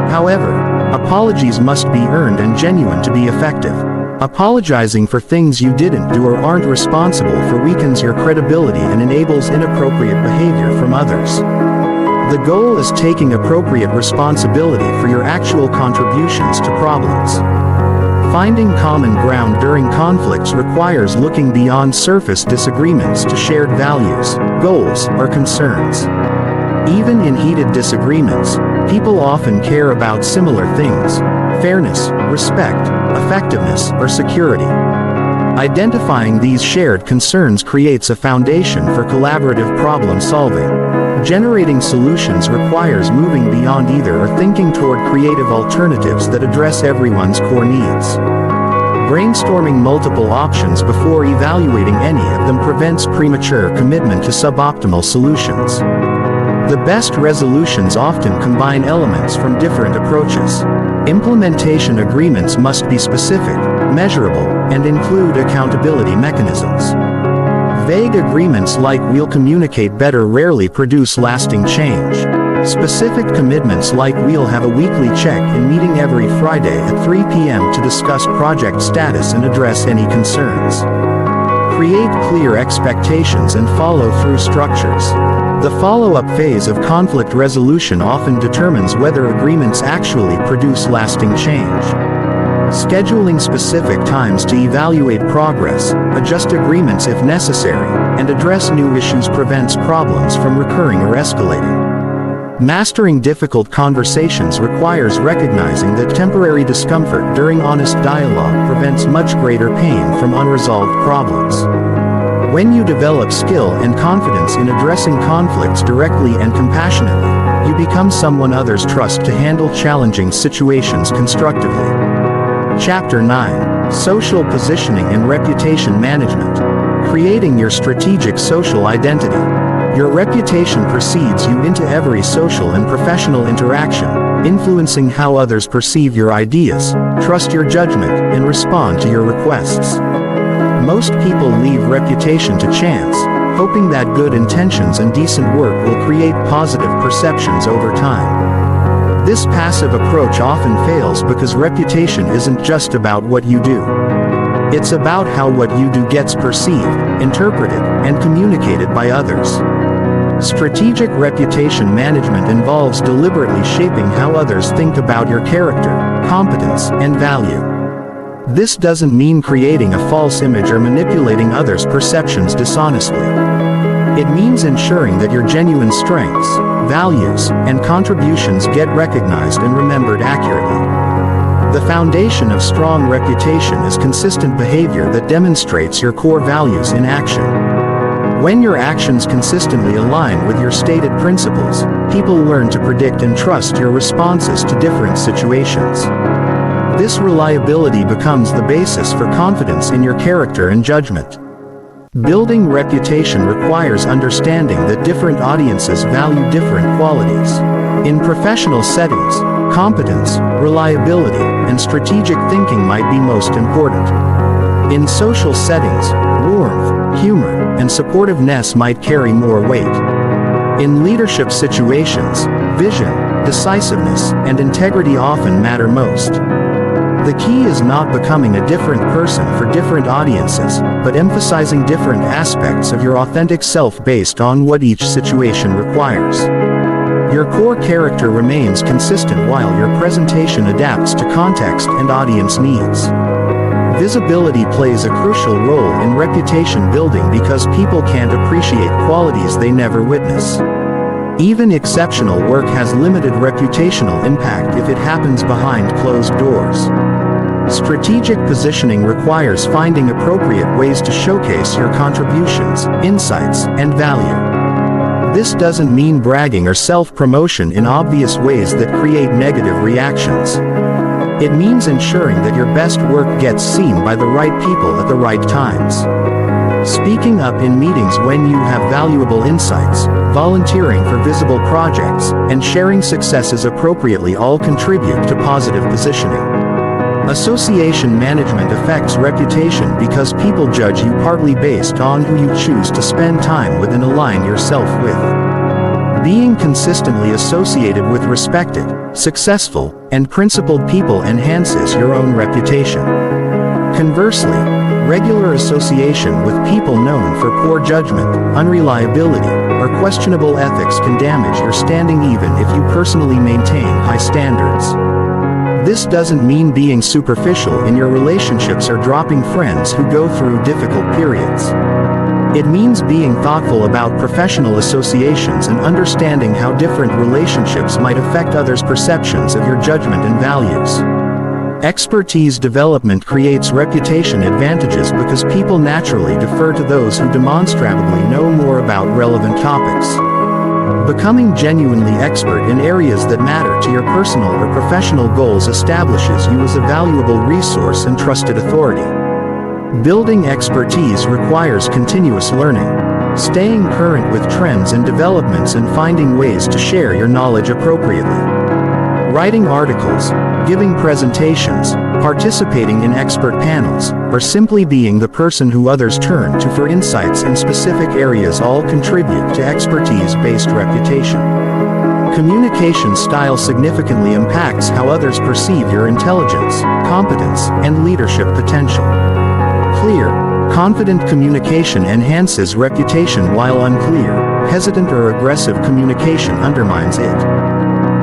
However, apologies must be earned and genuine to be effective. Apologizing for things you didn't do or aren't responsible for weakens your credibility and enables inappropriate behavior from others. The goal is taking appropriate responsibility for your actual contributions to problems. Finding common ground during conflicts requires looking beyond surface disagreements to shared values, goals, or concerns. Even in heated disagreements, people often care about similar things: fairness, respect, effectiveness, or security. Identifying these shared concerns creates a foundation for collaborative problem solving. Generating solutions requires moving beyond either or thinking toward creative alternatives that address everyone's core needs. Brainstorming multiple options before evaluating any of them prevents premature commitment to suboptimal solutions. The best resolutions often combine elements from different approaches. Implementation agreements must be specific, measurable, and include accountability mechanisms. Vague agreements like "we'll communicate better" rarely produce lasting change. Specific commitments like "we'll have a weekly check-in meeting every Friday at 3 p.m. to discuss project status and address any concerns." Create clear expectations and follow-through structures. The follow-up phase of conflict resolution often determines whether agreements actually produce lasting change. Scheduling specific times to evaluate progress, adjust agreements if necessary, and address new issues prevents problems from recurring or escalating. Mastering difficult conversations requires recognizing that temporary discomfort during honest dialogue prevents much greater pain from unresolved problems. When you develop skill and confidence in addressing conflicts directly and compassionately, you become someone others trust to handle challenging situations constructively. Chapter 9: Social Positioning and Reputation Management. Creating your strategic social identity. Your reputation precedes you into every social and professional interaction, influencing how others perceive your ideas, trust your judgment, and respond to your requests. Most people leave reputation to chance, hoping that good intentions and decent work will create positive perceptions over time. This passive approach often fails because reputation isn't just about what you do. It's about how what you do gets perceived, interpreted, and communicated by others. Strategic reputation management involves deliberately shaping how others think about your character, competence, and value. This doesn't mean creating a false image or manipulating others' perceptions dishonestly. It means ensuring that your genuine strengths, values, and contributions get recognized and remembered accurately. The foundation of strong reputation is consistent behavior that demonstrates your core values in action. When your actions consistently align with your stated principles, people learn to predict and trust your responses to different situations. This reliability becomes the basis for confidence in your character and judgment. Building reputation requires understanding that different audiences value different qualities. In professional settings, competence, reliability, and strategic thinking might be most important. In social settings, warmth, humor, and supportiveness might carry more weight. In leadership situations, vision, decisiveness, and integrity often matter most. The key is not becoming a different person for different audiences, but emphasizing different aspects of your authentic self based on what each situation requires. Your core character remains consistent while your presentation adapts to context and audience needs. Visibility plays a crucial role in reputation building because people can't appreciate qualities they never witness. Even exceptional work has limited reputational impact if it happens behind closed doors. Strategic positioning requires finding appropriate ways to showcase your contributions, insights, and value. This doesn't mean bragging or self-promotion in obvious ways that create negative reactions. It means ensuring that your best work gets seen by the right people at the right times. Speaking up in meetings when you have valuable insights, volunteering for visible projects, and sharing successes appropriately all contribute to positive positioning. Association management affects reputation because people judge you partly based on who you choose to spend time with and align yourself with. Being consistently associated with respected, successful, and principled people enhances your own reputation. Conversely, regular association with people known for poor judgment, unreliability, or questionable ethics can damage your standing even if you personally maintain high standards. This doesn't mean being superficial in your relationships or dropping friends who go through difficult periods. It means being thoughtful about professional associations and understanding how different relationships might affect others' perceptions of your judgment and values. Expertise development creates reputation advantages because people naturally defer to those who demonstrably know more about relevant topics. Becoming genuinely expert in areas that matter to your personal or professional goals establishes you as a valuable resource and trusted authority. Building expertise requires continuous learning. Staying current with trends and developments and finding ways to share your knowledge appropriately. Writing articles, giving presentations, participating in expert panels, or simply being the person who others turn to for insights in specific areas all contribute to expertise-based reputation. Communication style significantly impacts how others perceive your intelligence, competence, and leadership potential. Clear, confident communication enhances reputation while unclear, hesitant or aggressive communication undermines it.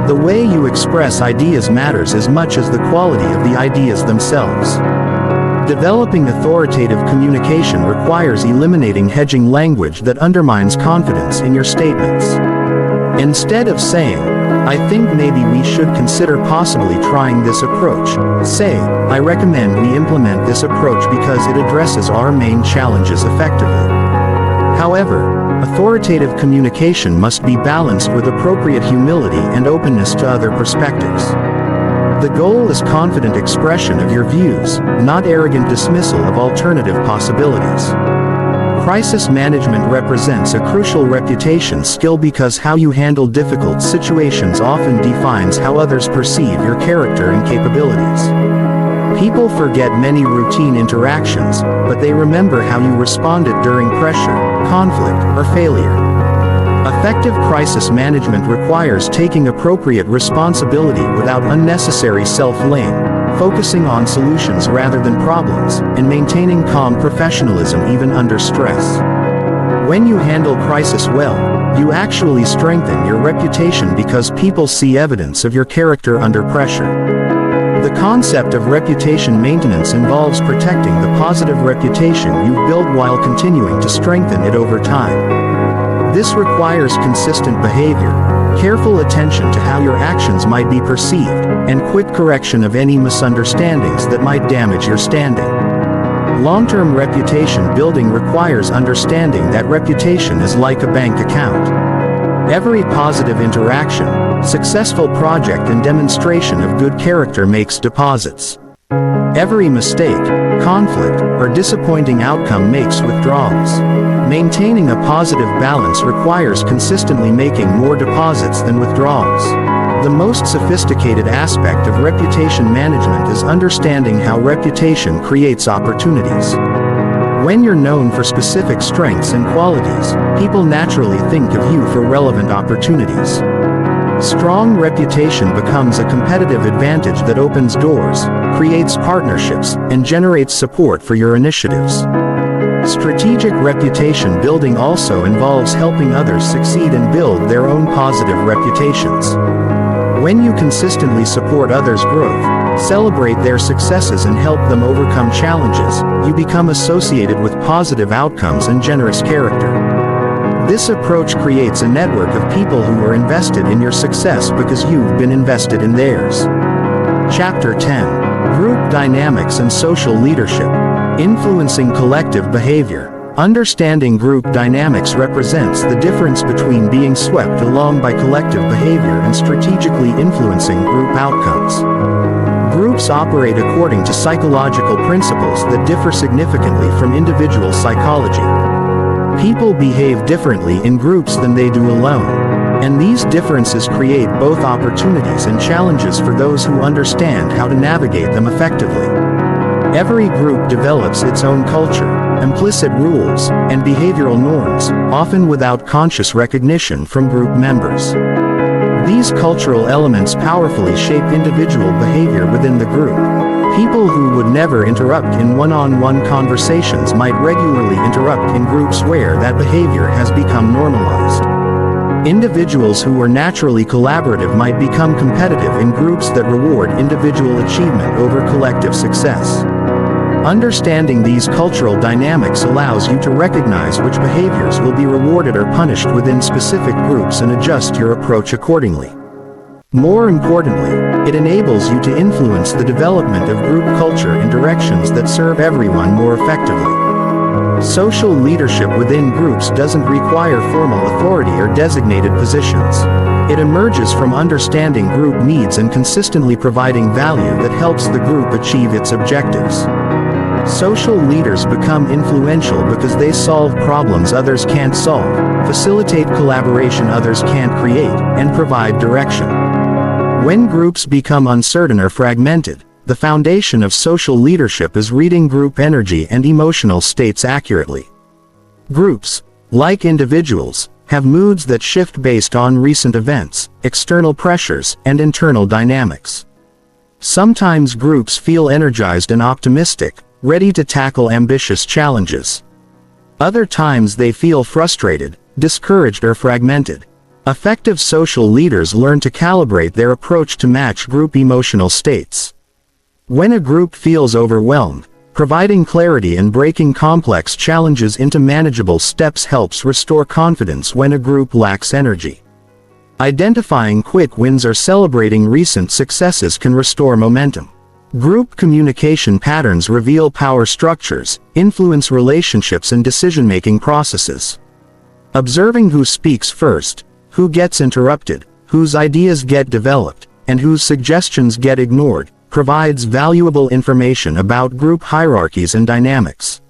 The way you express ideas matters as much as the quality of the ideas themselves. Developing authoritative communication requires eliminating hedging language that undermines confidence in your statements. Instead of saying, "I think maybe we should consider possibly trying this approach," say, "I recommend we implement this approach because it addresses our main challenges effectively." However, authoritative communication must be balanced with appropriate humility and openness to other perspectives. The goal is confident expression of your views, not arrogant dismissal of alternative possibilities. Crisis management represents a crucial reputation skill because how you handle difficult situations often defines how others perceive your character and capabilities. People forget many routine interactions, but they remember how you responded during pressure, conflict, or failure. Effective crisis management requires taking appropriate responsibility without unnecessary self-blame, focusing on solutions rather than problems, and maintaining calm professionalism even under stress. When you handle crisis well, you actually strengthen your reputation because people see evidence of your character under pressure. The concept of reputation maintenance involves protecting the positive reputation you've built while continuing to strengthen it over time. This requires consistent behavior, careful attention to how your actions might be perceived, and quick correction of any misunderstandings that might damage your standing. Long-term reputation building requires understanding that reputation is like a bank account. Every positive interaction, successful project and demonstration of good character makes deposits. Every mistake, conflict, or disappointing outcome makes withdrawals. Maintaining a positive balance requires consistently making more deposits than withdrawals. The most sophisticated aspect of reputation management is understanding how reputation creates opportunities. When you're known for specific strengths and qualities, people naturally think of you for relevant opportunities. Strong reputation becomes a competitive advantage that opens doors, creates partnerships, and generates support for your initiatives. Strategic reputation building also involves helping others succeed and build their own positive reputations. When you consistently support others' growth, celebrate their successes and help them overcome challenges, you become associated with positive outcomes and generous character. This approach creates a network of people who are invested in your success because you've been invested in theirs. Chapter 10. Group Dynamics and Social Leadership. Influencing Collective Behavior. Understanding group dynamics represents the difference between being swept along by collective behavior and strategically influencing group outcomes. Groups operate according to psychological principles that differ significantly from individual psychology. People behave differently in groups than they do alone, and these differences create both opportunities and challenges for those who understand how to navigate them effectively. Every group develops its own culture, implicit rules, and behavioral norms, often without conscious recognition from group members. These cultural elements powerfully shape individual behavior within the group. People who would never interrupt in one-on-one conversations might regularly interrupt in groups where that behavior has become normalized. Individuals who are naturally collaborative might become competitive in groups that reward individual achievement over collective success. Understanding these cultural dynamics allows you to recognize which behaviors will be rewarded or punished within specific groups and adjust your approach accordingly. More importantly, it enables you to influence the development of group culture in directions that serve everyone more effectively. Social leadership within groups doesn't require formal authority or designated positions. It emerges from understanding group needs and consistently providing value that helps the group achieve its objectives. Social leaders become influential because they solve problems others can't solve, facilitate collaboration others can't create, and provide direction. When groups become uncertain or fragmented, the foundation of social leadership is reading group energy and emotional states accurately. Groups, like individuals, have moods that shift based on recent events, external pressures, and internal dynamics. Sometimes groups feel energized and optimistic, ready to tackle ambitious challenges. Other times they feel frustrated, discouraged, or fragmented. Effective social leaders learn to calibrate their approach to match group emotional states. When a group feels overwhelmed, providing clarity and breaking complex challenges into manageable steps helps restore confidence when a group lacks energy. Identifying quick wins or celebrating recent successes can restore momentum. Group communication patterns reveal power structures, influence relationships and decision-making processes. Observing who speaks first, who gets interrupted, whose ideas get developed, and whose suggestions get ignored, provides valuable information about group hierarchies and dynamics.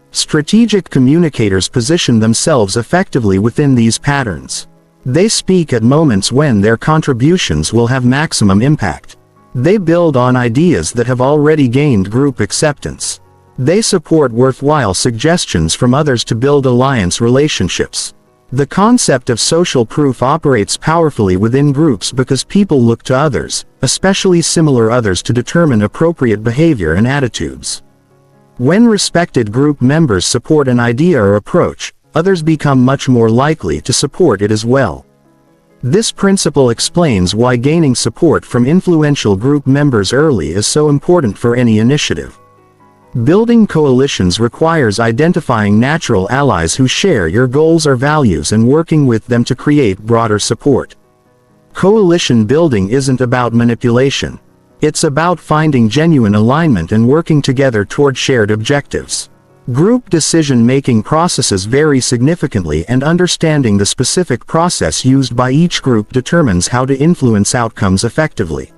Strategic communicators position themselves effectively within these patterns. They speak at moments when their contributions will have maximum impact. They build on ideas that have already gained group acceptance. They support worthwhile suggestions from others to build alliance relationships. The concept of social proof operates powerfully within groups because people look to others, especially similar others, to determine appropriate behavior and attitudes. When respected group members support an idea or approach, others become much more likely to support it as well. This principle explains why gaining support from influential group members early is so important for any initiative. Building coalitions requires identifying natural allies who share your goals or values and working with them to create broader support. Coalition building isn't about manipulation. It's about finding genuine alignment and working together toward shared objectives. Group decision-making processes vary significantly, and understanding the specific process used by each group determines how to influence outcomes effectively.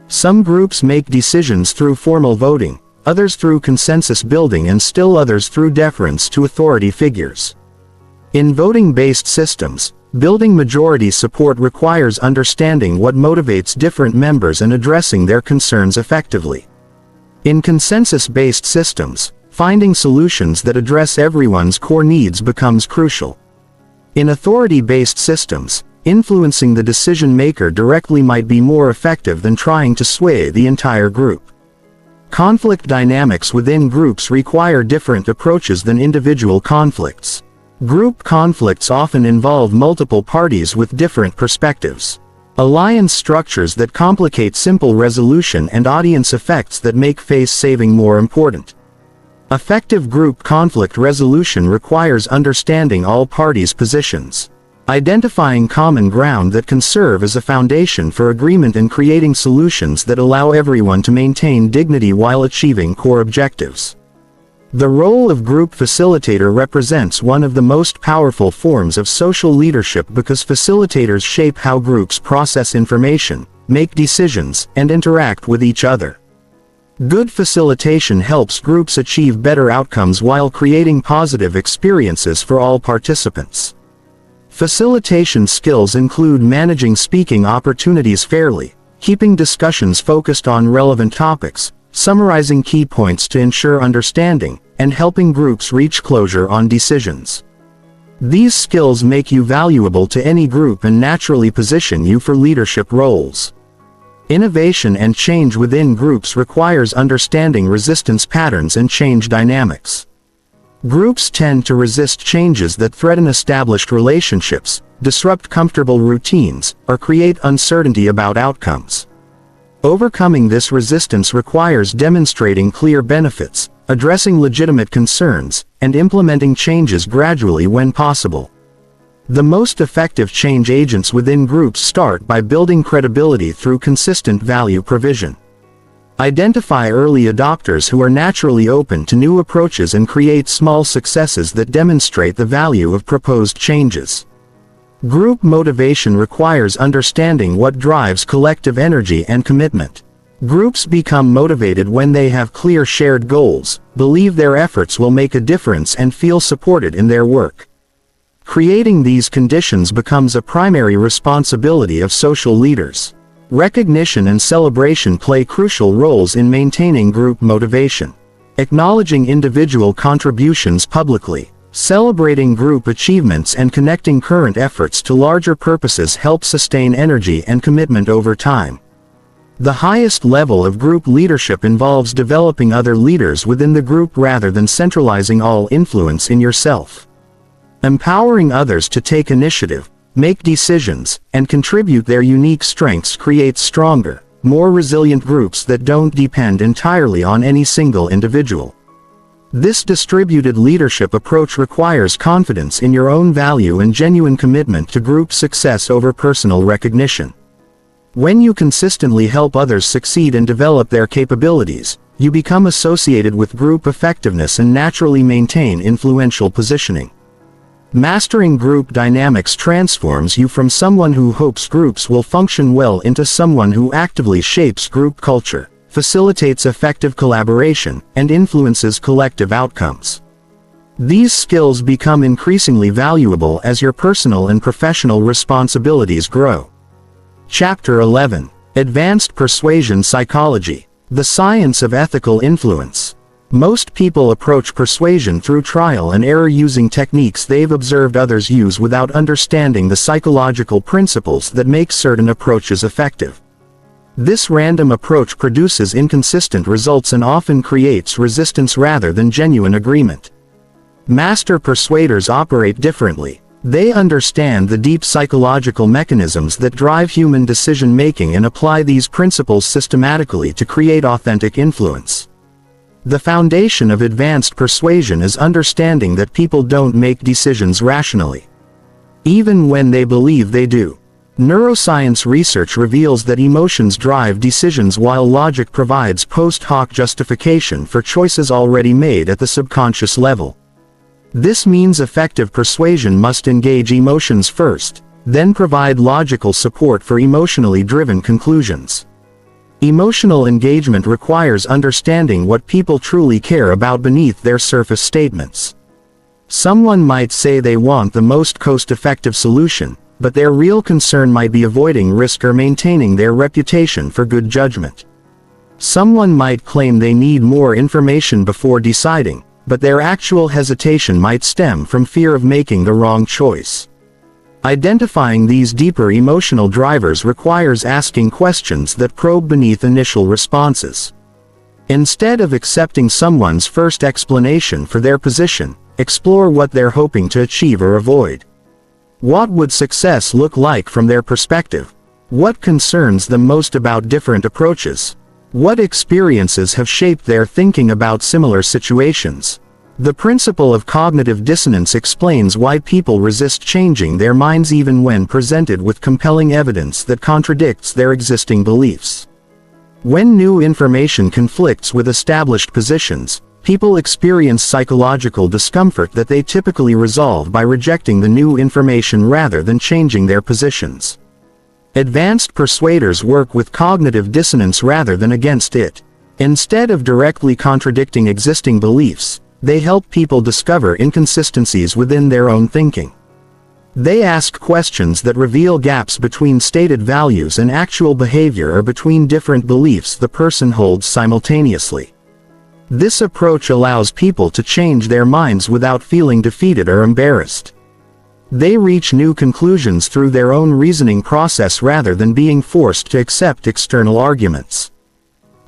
Some groups make decisions through formal voting, others through consensus building, and still others through deference to authority figures. In voting-based systems, building majority support requires understanding what motivates different members and addressing their concerns effectively. In consensus-based systems, finding solutions that address everyone's core needs becomes crucial. In authority-based systems, influencing the decision-maker directly might be more effective than trying to sway the entire group. Conflict dynamics within groups require different approaches than individual conflicts. Group conflicts often involve multiple parties with different perspectives. Alliance structures that complicate simple resolution, and audience effects that make face-saving more important. Effective group conflict resolution requires understanding all parties' positions. Identifying common ground that can serve as a foundation for agreement, and creating solutions that allow everyone to maintain dignity while achieving core objectives. The role of group facilitator represents one of the most powerful forms of social leadership because facilitators shape how groups process information, make decisions, and interact with each other. Good facilitation helps groups achieve better outcomes while creating positive experiences for all participants. Facilitation skills include managing speaking opportunities fairly, keeping discussions focused on relevant topics, summarizing key points to ensure understanding, and helping groups reach closure on decisions. These skills make you valuable to any group and naturally position you for leadership roles. Innovation and change within groups requires understanding resistance patterns and change dynamics. Groups tend to resist changes that threaten established relationships, disrupt comfortable routines, or create uncertainty about outcomes. Overcoming this resistance requires demonstrating clear benefits, addressing legitimate concerns, and implementing changes gradually when possible. The most effective change agents within groups start by building credibility through consistent value provision. Identify early adopters who are naturally open to new approaches and create small successes that demonstrate the value of proposed changes. Group motivation requires understanding what drives collective energy and commitment. Groups become motivated when they have clear shared goals, believe their efforts will make a difference, and feel supported in their work. Creating these conditions becomes a primary responsibility of social leaders. Recognition and celebration play crucial roles in maintaining group motivation. Acknowledging individual contributions publicly, celebrating group achievements, and connecting current efforts to larger purposes help sustain energy and commitment over time. The highest level of group leadership involves developing other leaders within the group rather than centralizing all influence in yourself. Empowering others to take initiative, make decisions, and contribute their unique strengths creates stronger, more resilient groups that don't depend entirely on any single individual. This distributed leadership approach requires confidence in your own value and genuine commitment to group success over personal recognition. When you consistently help others succeed and develop their capabilities, you become associated with group effectiveness and naturally maintain influential positioning. Mastering group dynamics transforms you from someone who hopes groups will function well into someone who actively shapes group culture, facilitates effective collaboration, and influences collective outcomes. These skills become increasingly valuable as your personal and professional responsibilities grow. Chapter 11. Advanced Persuasion Psychology. The Science of Ethical Influence. Most people approach persuasion through trial and error, using techniques they've observed others use without understanding the psychological principles that make certain approaches effective. This random approach produces inconsistent results and often creates resistance rather than genuine agreement. Master persuaders operate differently. They understand the deep psychological mechanisms that drive human decision-making and apply these principles systematically to create authentic influence. The foundation of advanced persuasion is understanding that people don't make decisions rationally, even when they believe they do. Neuroscience research reveals that emotions drive decisions while logic provides post hoc justification for choices already made at the subconscious level. This means effective persuasion must engage emotions first, then provide logical support for emotionally driven conclusions. Emotional engagement requires understanding what people truly care about beneath their surface statements. Someone might say they want the most cost-effective solution, but their real concern might be avoiding risk or maintaining their reputation for good judgment. Someone might claim they need more information before deciding, but their actual hesitation might stem from fear of making the wrong choice. Identifying these deeper emotional drivers requires asking questions that probe beneath initial responses. Instead of accepting someone's first explanation for their position, explore what they're hoping to achieve or avoid. What would success look like from their perspective? What concerns them most about different approaches? What experiences have shaped their thinking about similar situations? The principle of cognitive dissonance explains why people resist changing their minds even when presented with compelling evidence that contradicts their existing beliefs. When new information conflicts with established positions, people experience psychological discomfort that they typically resolve by rejecting the new information rather than changing their positions. Advanced persuaders work with cognitive dissonance rather than against it. Instead of directly contradicting existing beliefs, they help people discover inconsistencies within their own thinking. They ask questions that reveal gaps between stated values and actual behavior or between different beliefs the person holds simultaneously. This approach allows people to change their minds without feeling defeated or embarrassed. They reach new conclusions through their own reasoning process rather than being forced to accept external arguments.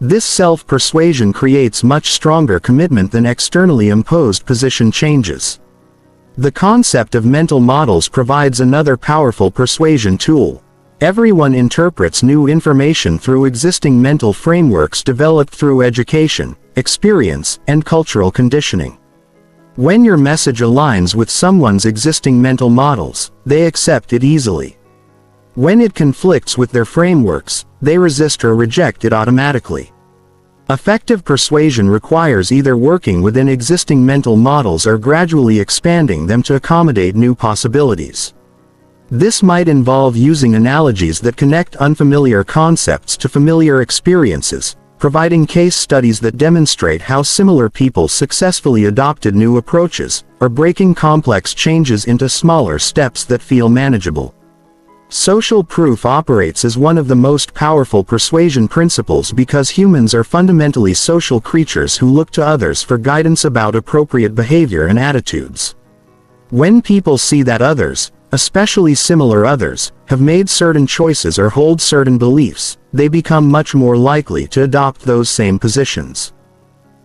This self-persuasion creates much stronger commitment than externally imposed position changes. The concept of mental models provides another powerful persuasion tool. Everyone interprets new information through existing mental frameworks developed through education, experience, and cultural conditioning. When your message aligns with someone's existing mental models, they accept it easily. When it conflicts with their frameworks, they resist or reject it automatically. Effective persuasion requires either working within existing mental models or gradually expanding them to accommodate new possibilities. This might involve using analogies that connect unfamiliar concepts to familiar experiences, providing case studies that demonstrate how similar people successfully adopted new approaches, or breaking complex changes into smaller steps that feel manageable. Social proof operates as one of the most powerful persuasion principles because humans are fundamentally social creatures who look to others for guidance about appropriate behavior and attitudes. When people see that others, especially similar others, have made certain choices or hold certain beliefs, they become much more likely to adopt those same positions.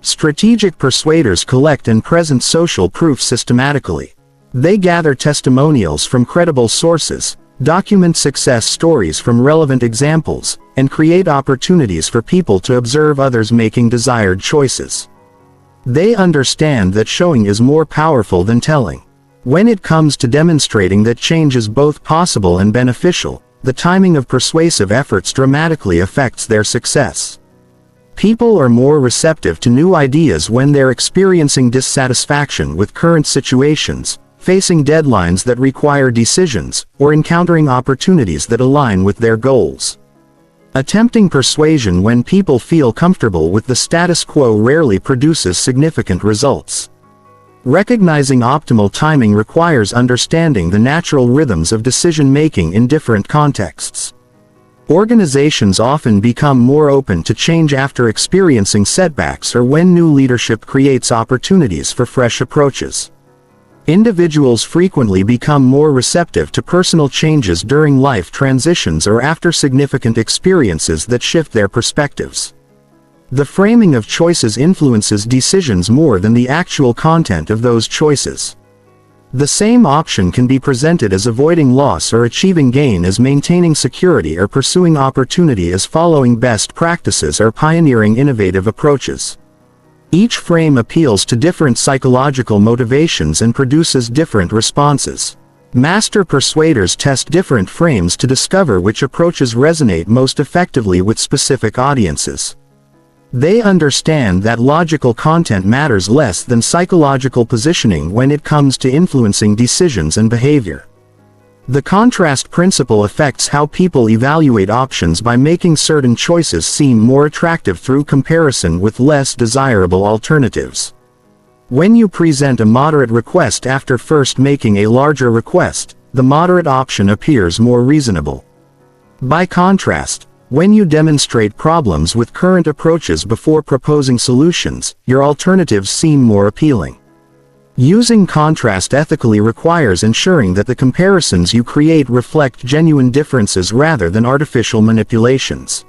Strategic persuaders collect and present social proof systematically. They gather testimonials from credible sources, document success stories from relevant examples, and create opportunities for people to observe others making desired choices. They understand that showing is more powerful than telling. When it comes to demonstrating that change is both possible and beneficial, the timing of persuasive efforts dramatically affects their success. People are more receptive to new ideas when they're experiencing dissatisfaction with current situations, facing deadlines that require decisions, or encountering opportunities that align with their goals. Attempting persuasion when people feel comfortable with the status quo rarely produces significant results. Recognizing optimal timing requires understanding the natural rhythms of decision-making in different contexts. Organizations often become more open to change after experiencing setbacks or when new leadership creates opportunities for fresh approaches. Individuals frequently become more receptive to personal changes during life transitions or after significant experiences that shift their perspectives. The framing of choices influences decisions more than the actual content of those choices. The same option can be presented as avoiding loss or achieving gain as maintaining security or pursuing opportunity as following best practices or pioneering innovative approaches. Each frame appeals to different psychological motivations and produces different responses. Master persuaders test different frames to discover which approaches resonate most effectively with specific audiences. They understand that logical content matters less than psychological positioning when it comes to influencing decisions and behavior. The contrast principle affects how people evaluate options by making certain choices seem more attractive through comparison with less desirable alternatives. When you present a moderate request after first making a larger request, the moderate option appears more reasonable. By contrast, when you demonstrate problems with current approaches before proposing solutions, your alternatives seem more appealing. Using contrast ethically requires ensuring that the comparisons you create reflect genuine differences rather than artificial manipulations.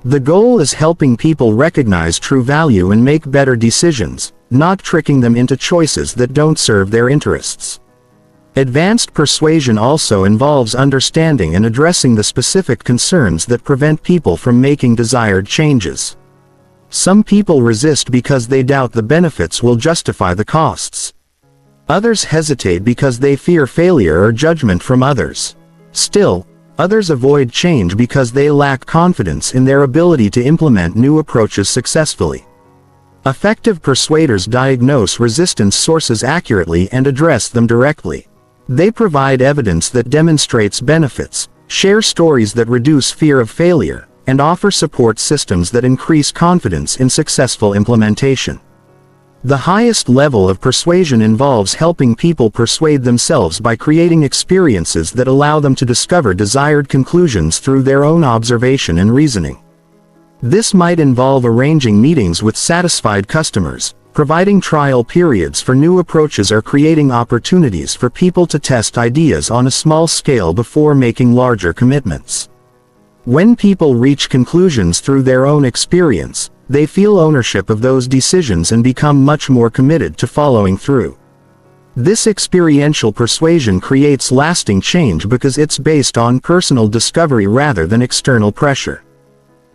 The goal is helping people recognize true value and make better decisions, not tricking them into choices that don't serve their interests. Advanced persuasion also involves understanding and addressing the specific concerns that prevent people from making desired changes. Some people resist because they doubt the benefits will justify the costs. Others hesitate because they fear failure or judgment from others. Still, others avoid change because they lack confidence in their ability to implement new approaches successfully. Effective persuaders diagnose resistance sources accurately and address them directly. They provide evidence that demonstrates benefits, share stories that reduce fear of failure, and offer support systems that increase confidence in successful implementation. The highest level of persuasion involves helping people persuade themselves by creating experiences that allow them to discover desired conclusions through their own observation and reasoning. This might involve arranging meetings with satisfied customers, providing trial periods for new approaches, or creating opportunities for people to test ideas on a small scale before making larger commitments. When people reach conclusions through their own experience, they feel ownership of those decisions and become much more committed to following through. This experiential persuasion creates lasting change because it's based on personal discovery rather than external pressure.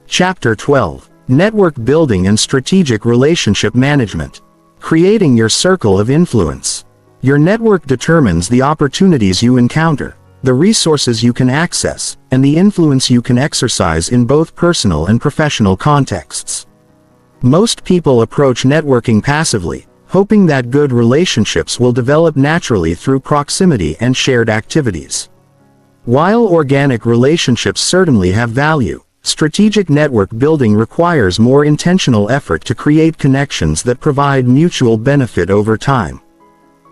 Chapter 12. Network Building and Strategic Relationship Management. Creating your circle of influence. Your network determines the opportunities you encounter, the resources you can access, and the influence you can exercise in both personal and professional contexts. Most people approach networking passively, hoping that good relationships will develop naturally through proximity and shared activities. While organic relationships certainly have value, strategic network building requires more intentional effort to create connections that provide mutual benefit over time.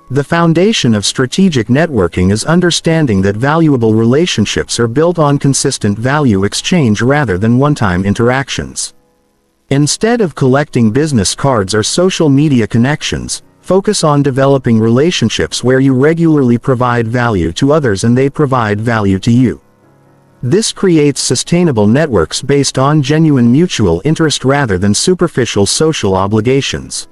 The foundation of strategic networking is understanding that valuable relationships are built on consistent value exchange rather than one-time interactions. Instead of collecting business cards or social media connections, focus on developing relationships where you regularly provide value to others and they provide value to you. This creates sustainable networks based on genuine mutual interest rather than superficial social obligations.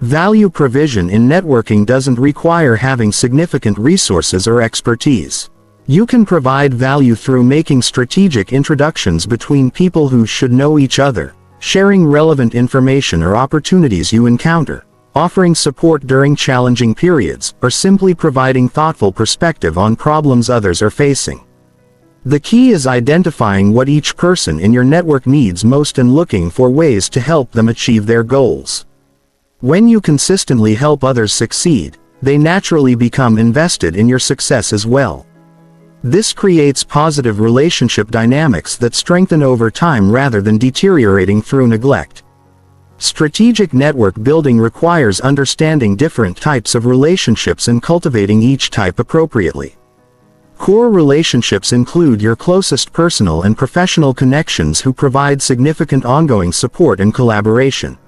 Value provision in networking doesn't require having significant resources or expertise. You can provide value through making strategic introductions between people who should know each other, sharing relevant information or opportunities you encounter, offering support during challenging periods, or simply providing thoughtful perspective on problems others are facing. The key is identifying what each person in your network needs most and looking for ways to help them achieve their goals. When you consistently help others succeed, they naturally become invested in your success as well. This creates positive relationship dynamics that strengthen over time rather than deteriorating through neglect. Strategic network building requires understanding different types of relationships and cultivating each type appropriately. Core relationships include your closest personal and professional connections who provide significant ongoing support and collaboration.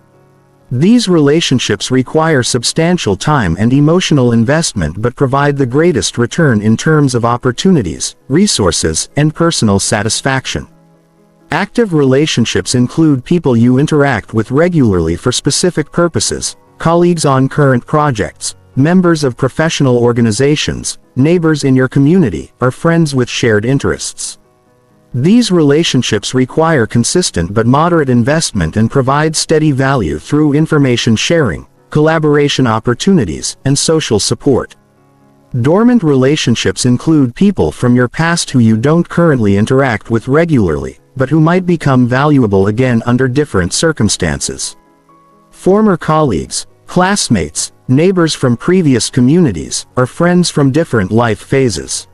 These relationships require substantial time and emotional investment but provide the greatest return in terms of opportunities, resources, and personal satisfaction. Active relationships include people you interact with regularly for specific purposes, colleagues on current projects, members of professional organizations, neighbors in your community, or friends with shared interests. These relationships require consistent but moderate investment and provide steady value through information sharing, collaboration opportunities, and social support. Dormant relationships include people from your past who you don't currently interact with regularly, but who might become valuable again under different circumstances. Former colleagues, classmates, neighbors from previous communities, or friends from different life phases.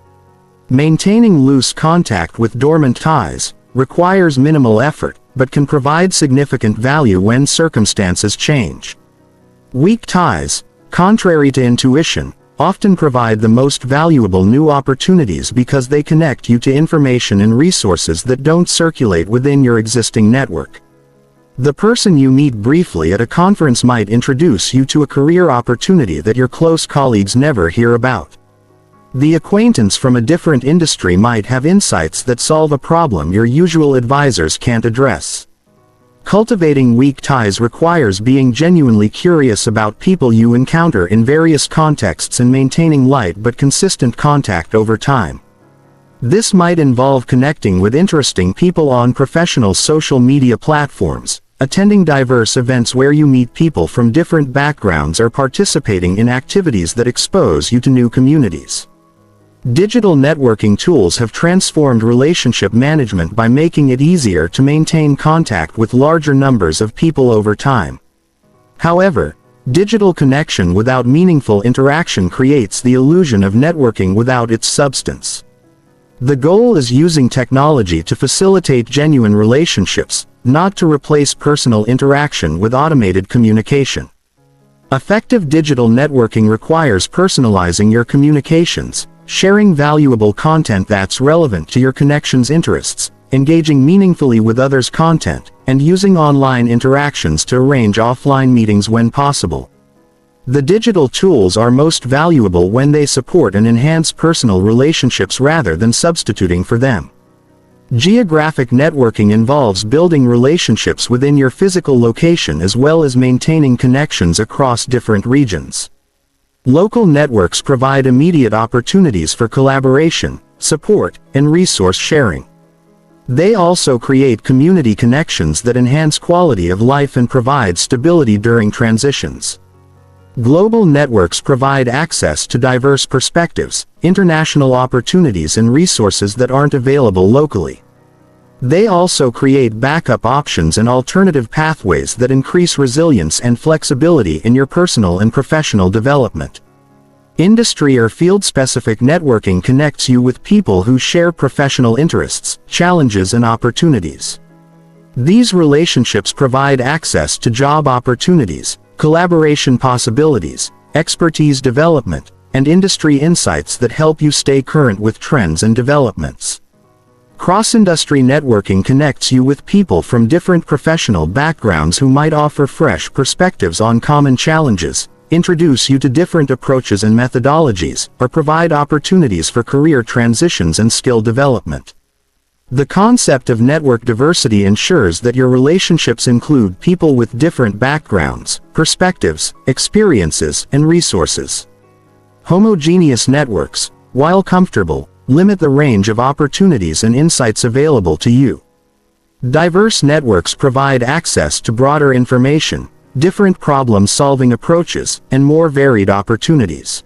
Maintaining loose contact with dormant ties requires minimal effort, but can provide significant value when circumstances change. Weak ties, contrary to intuition, often provide the most valuable new opportunities because they connect you to information and resources that don't circulate within your existing network. The person you meet briefly at a conference might introduce you to a career opportunity that your close colleagues never hear about. The acquaintance from a different industry might have insights that solve a problem your usual advisors can't address. Cultivating weak ties requires being genuinely curious about people you encounter in various contexts and maintaining light but consistent contact over time. This might involve connecting with interesting people on professional social media platforms, attending diverse events where you meet people from different backgrounds, or participating in activities that expose you to new communities. Digital networking tools have transformed relationship management by making it easier to maintain contact with larger numbers of people over time. However, digital connection without meaningful interaction creates the illusion of networking without its substance. The goal is using technology to facilitate genuine relationships, not to replace personal interaction with automated communication. Effective digital networking requires personalizing your communications, sharing valuable content that's relevant to your connection's interests, engaging meaningfully with others' content, and using online interactions to arrange offline meetings when possible. The digital tools are most valuable when they support and enhance personal relationships rather than substituting for them. Geographic networking involves building relationships within your physical location as well as maintaining connections across different regions. Local networks provide immediate opportunities for collaboration, support, and resource sharing. They also create community connections that enhance quality of life and provide stability during transitions. Global networks provide access to diverse perspectives, international opportunities, and resources that aren't available locally. They also create backup options and alternative pathways that increase resilience and flexibility in your personal and professional development. Industry or field-specific networking connects you with people who share professional interests, challenges, and opportunities. These relationships provide access to job opportunities, collaboration possibilities, expertise development, and industry insights that help you stay current with trends and developments. Cross-industry networking connects you with people from different professional backgrounds who might offer fresh perspectives on common challenges, introduce you to different approaches and methodologies, or provide opportunities for career transitions and skill development. The concept of network diversity ensures that your relationships include people with different backgrounds, perspectives, experiences, and resources. Homogeneous networks, while comfortable, limit the range of opportunities and insights available to you. Diverse networks provide access to broader information, different problem-solving approaches, and more varied opportunities.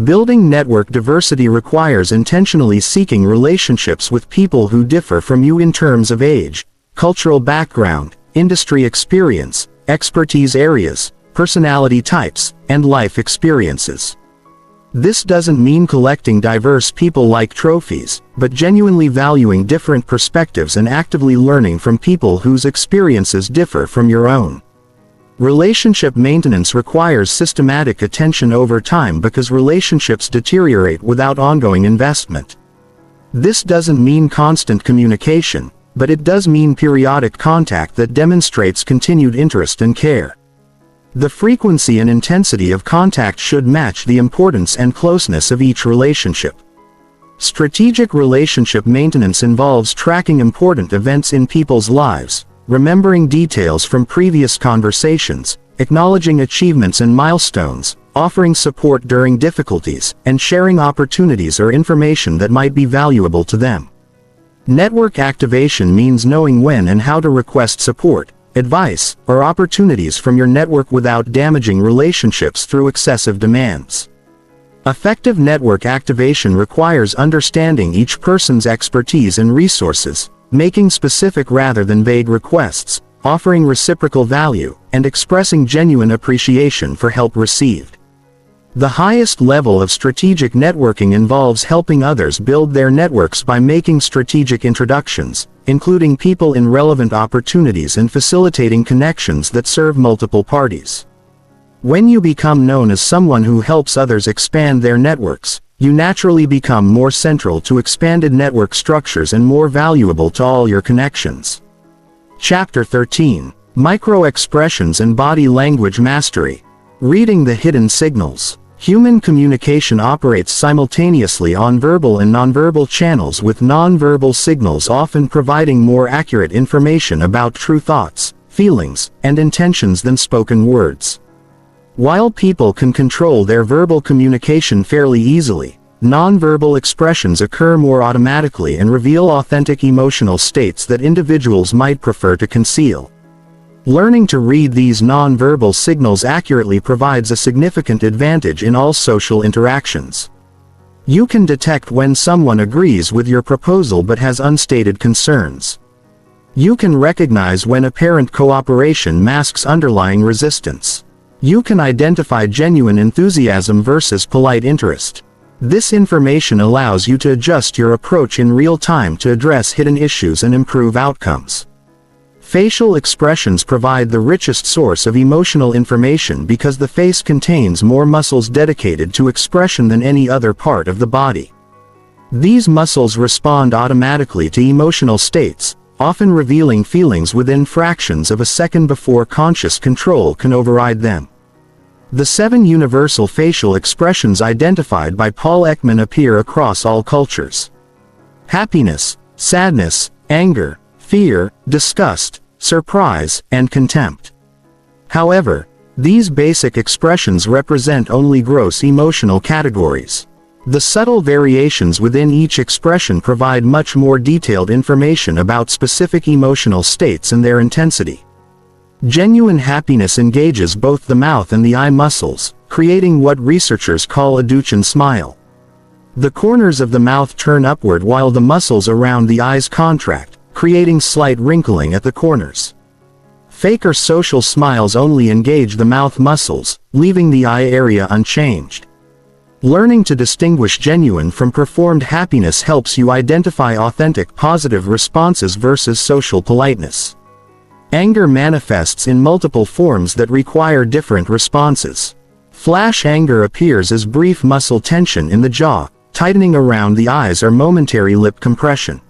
Building network diversity requires intentionally seeking relationships with people who differ from you in terms of age, cultural background, industry experience, expertise areas, personality types, and life experiences. This doesn't mean collecting diverse people like trophies, but genuinely valuing different perspectives and actively learning from people whose experiences differ from your own. Relationship maintenance requires systematic attention over time because relationships deteriorate without ongoing investment. This doesn't mean constant communication, but it does mean periodic contact that demonstrates continued interest and care. The frequency and intensity of contact should match the importance and closeness of each relationship. Strategic relationship maintenance involves tracking important events in people's lives, remembering details from previous conversations, acknowledging achievements and milestones, offering support during difficulties, and sharing opportunities or information that might be valuable to them. Network activation means knowing when and how to request support, advice, or opportunities from your network without damaging relationships through excessive demands. Effective network activation requires understanding each person's expertise and resources, making specific rather than vague requests, offering reciprocal value, and expressing genuine appreciation for help received. The highest level of strategic networking involves helping others build their networks by making strategic introductions, including people in relevant opportunities and facilitating connections that serve multiple parties. When you become known as someone who helps others expand their networks, you naturally become more central to expanded network structures and more valuable to all your connections. Chapter 13. Micro-expressions and Body Language Mastery. Reading the hidden signals. Human communication operates simultaneously on verbal and nonverbal channels, with nonverbal signals often providing more accurate information about true thoughts, feelings, and intentions than spoken words. While people can control their verbal communication fairly easily, nonverbal expressions occur more automatically and reveal authentic emotional states that individuals might prefer to conceal. Learning to read these nonverbal signals accurately provides a significant advantage in all social interactions. You can detect when someone agrees with your proposal but has unstated concerns. You can recognize when apparent cooperation masks underlying resistance. You can identify genuine enthusiasm versus polite interest. This information allows you to adjust your approach in real time to address hidden issues and improve outcomes. Facial expressions provide the richest source of emotional information because the face contains more muscles dedicated to expression than any other part of the body. These muscles respond automatically to emotional states, often revealing feelings within fractions of a second before conscious control can override them. The 7 universal facial expressions identified by Paul Ekman appear across all cultures. Happiness, sadness, anger, fear, disgust, surprise, and contempt. However, These basic expressions represent only gross emotional categories. The subtle variations within each expression provide much more detailed information about specific emotional states and their intensity. Genuine happiness engages both the mouth and the eye muscles, creating what researchers call a Duchenne smile. The corners of the mouth turn upward while the muscles around the eyes contract, creating slight wrinkling at the corners. Fake or social smiles only engage the mouth muscles, leaving the eye area unchanged. Learning to distinguish genuine from performed happiness helps you identify authentic positive responses versus social politeness. Anger manifests in multiple forms that require different responses. Flash anger appears as brief muscle tension in the jaw, tightening around the eyes, or momentary lip compression.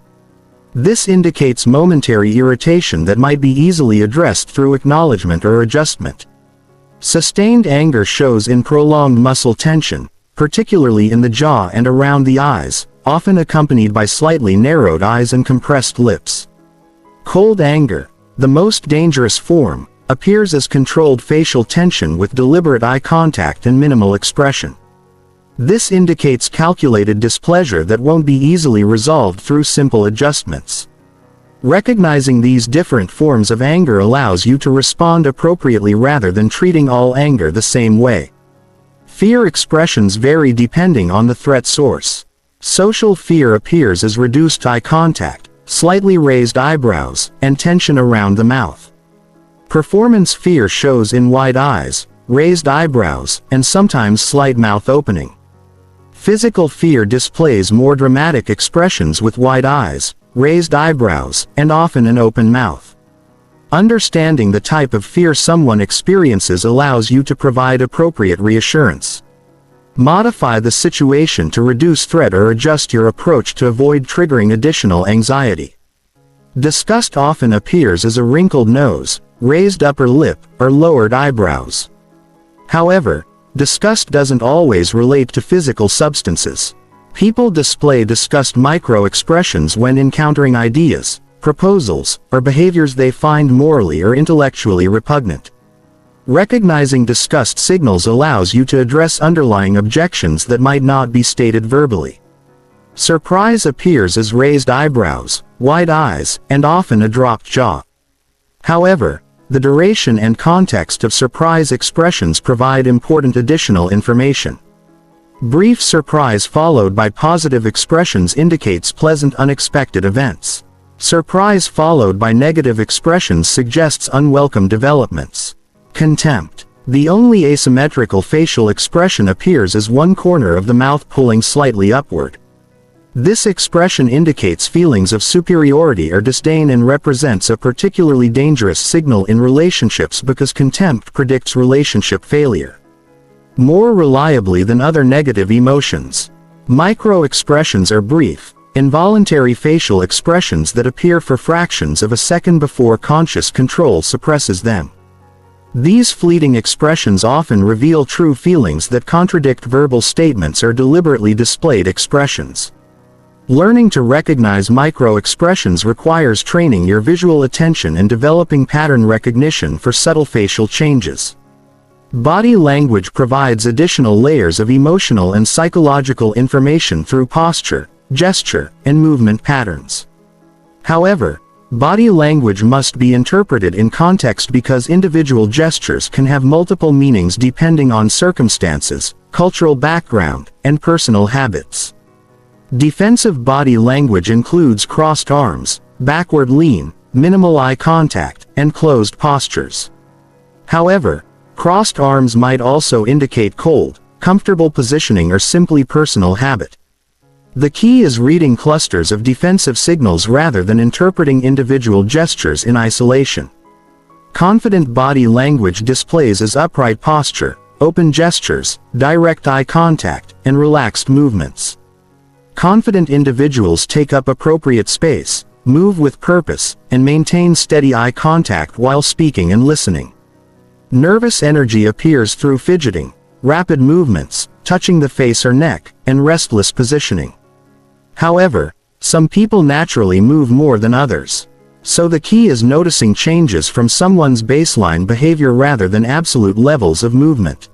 This indicates momentary irritation that might be easily addressed through acknowledgement or adjustment. Sustained anger shows in prolonged muscle tension, particularly in the jaw and around the eyes, often accompanied by slightly narrowed eyes and compressed lips. Cold anger, the most dangerous form, appears as controlled facial tension with deliberate eye contact and minimal expression. This indicates calculated displeasure that won't be easily resolved through simple adjustments. Recognizing these different forms of anger allows you to respond appropriately rather than treating all anger the same way. Fear expressions vary depending on the threat source. Social fear appears as reduced eye contact, slightly raised eyebrows, and tension around the mouth. Performance fear shows in wide eyes, raised eyebrows, and sometimes slight mouth opening. Physical fear displays more dramatic expressions with wide eyes, raised eyebrows, and often an open mouth. Understanding the type of fear someone experiences allows you to provide appropriate reassurance. Modify the situation to reduce threat or adjust your approach to avoid triggering additional anxiety. Disgust often appears as a wrinkled nose, raised upper lip, or lowered eyebrows. However, disgust doesn't always relate to physical substances. People display disgust micro-expressions when encountering ideas, proposals, or behaviors they find morally or intellectually repugnant. Recognizing disgust signals allows you to address underlying objections that might not be stated verbally. Surprise appears as raised eyebrows, wide eyes, and often a dropped jaw. However, the duration and context of surprise expressions provide important additional information. Brief surprise followed by positive expressions indicates pleasant unexpected events. Surprise followed by negative expressions suggests unwelcome developments. Contempt. The only asymmetrical facial expression appears as one corner of the mouth pulling slightly upward. This expression indicates feelings of superiority or disdain and represents a particularly dangerous signal in relationships because contempt predicts relationship failure more reliably than other negative emotions. Micro-expressions are brief, involuntary facial expressions that appear for fractions of a second before conscious control suppresses them. These fleeting expressions often reveal true feelings that contradict verbal statements or deliberately displayed expressions. Learning to recognize micro-expressions requires training your visual attention and developing pattern recognition for subtle facial changes. Body language provides additional layers of emotional and psychological information through posture, gesture, and movement patterns. However, body language must be interpreted in context because individual gestures can have multiple meanings depending on circumstances, cultural background, and personal habits. Defensive body language includes crossed arms, backward lean, minimal eye contact, and closed postures. However, crossed arms might also indicate cold, comfortable positioning or simply personal habit. The key is reading clusters of defensive signals rather than interpreting individual gestures in isolation. Confident body language displays as upright posture, open gestures, direct eye contact, and relaxed movements. Confident individuals take up appropriate space, move with purpose, and maintain steady eye contact while speaking and listening. Nervous energy appears through fidgeting, rapid movements, touching the face or neck, and restless positioning. However, some people naturally move more than others. So the key is noticing changes from someone's baseline behavior rather than absolute levels of movement.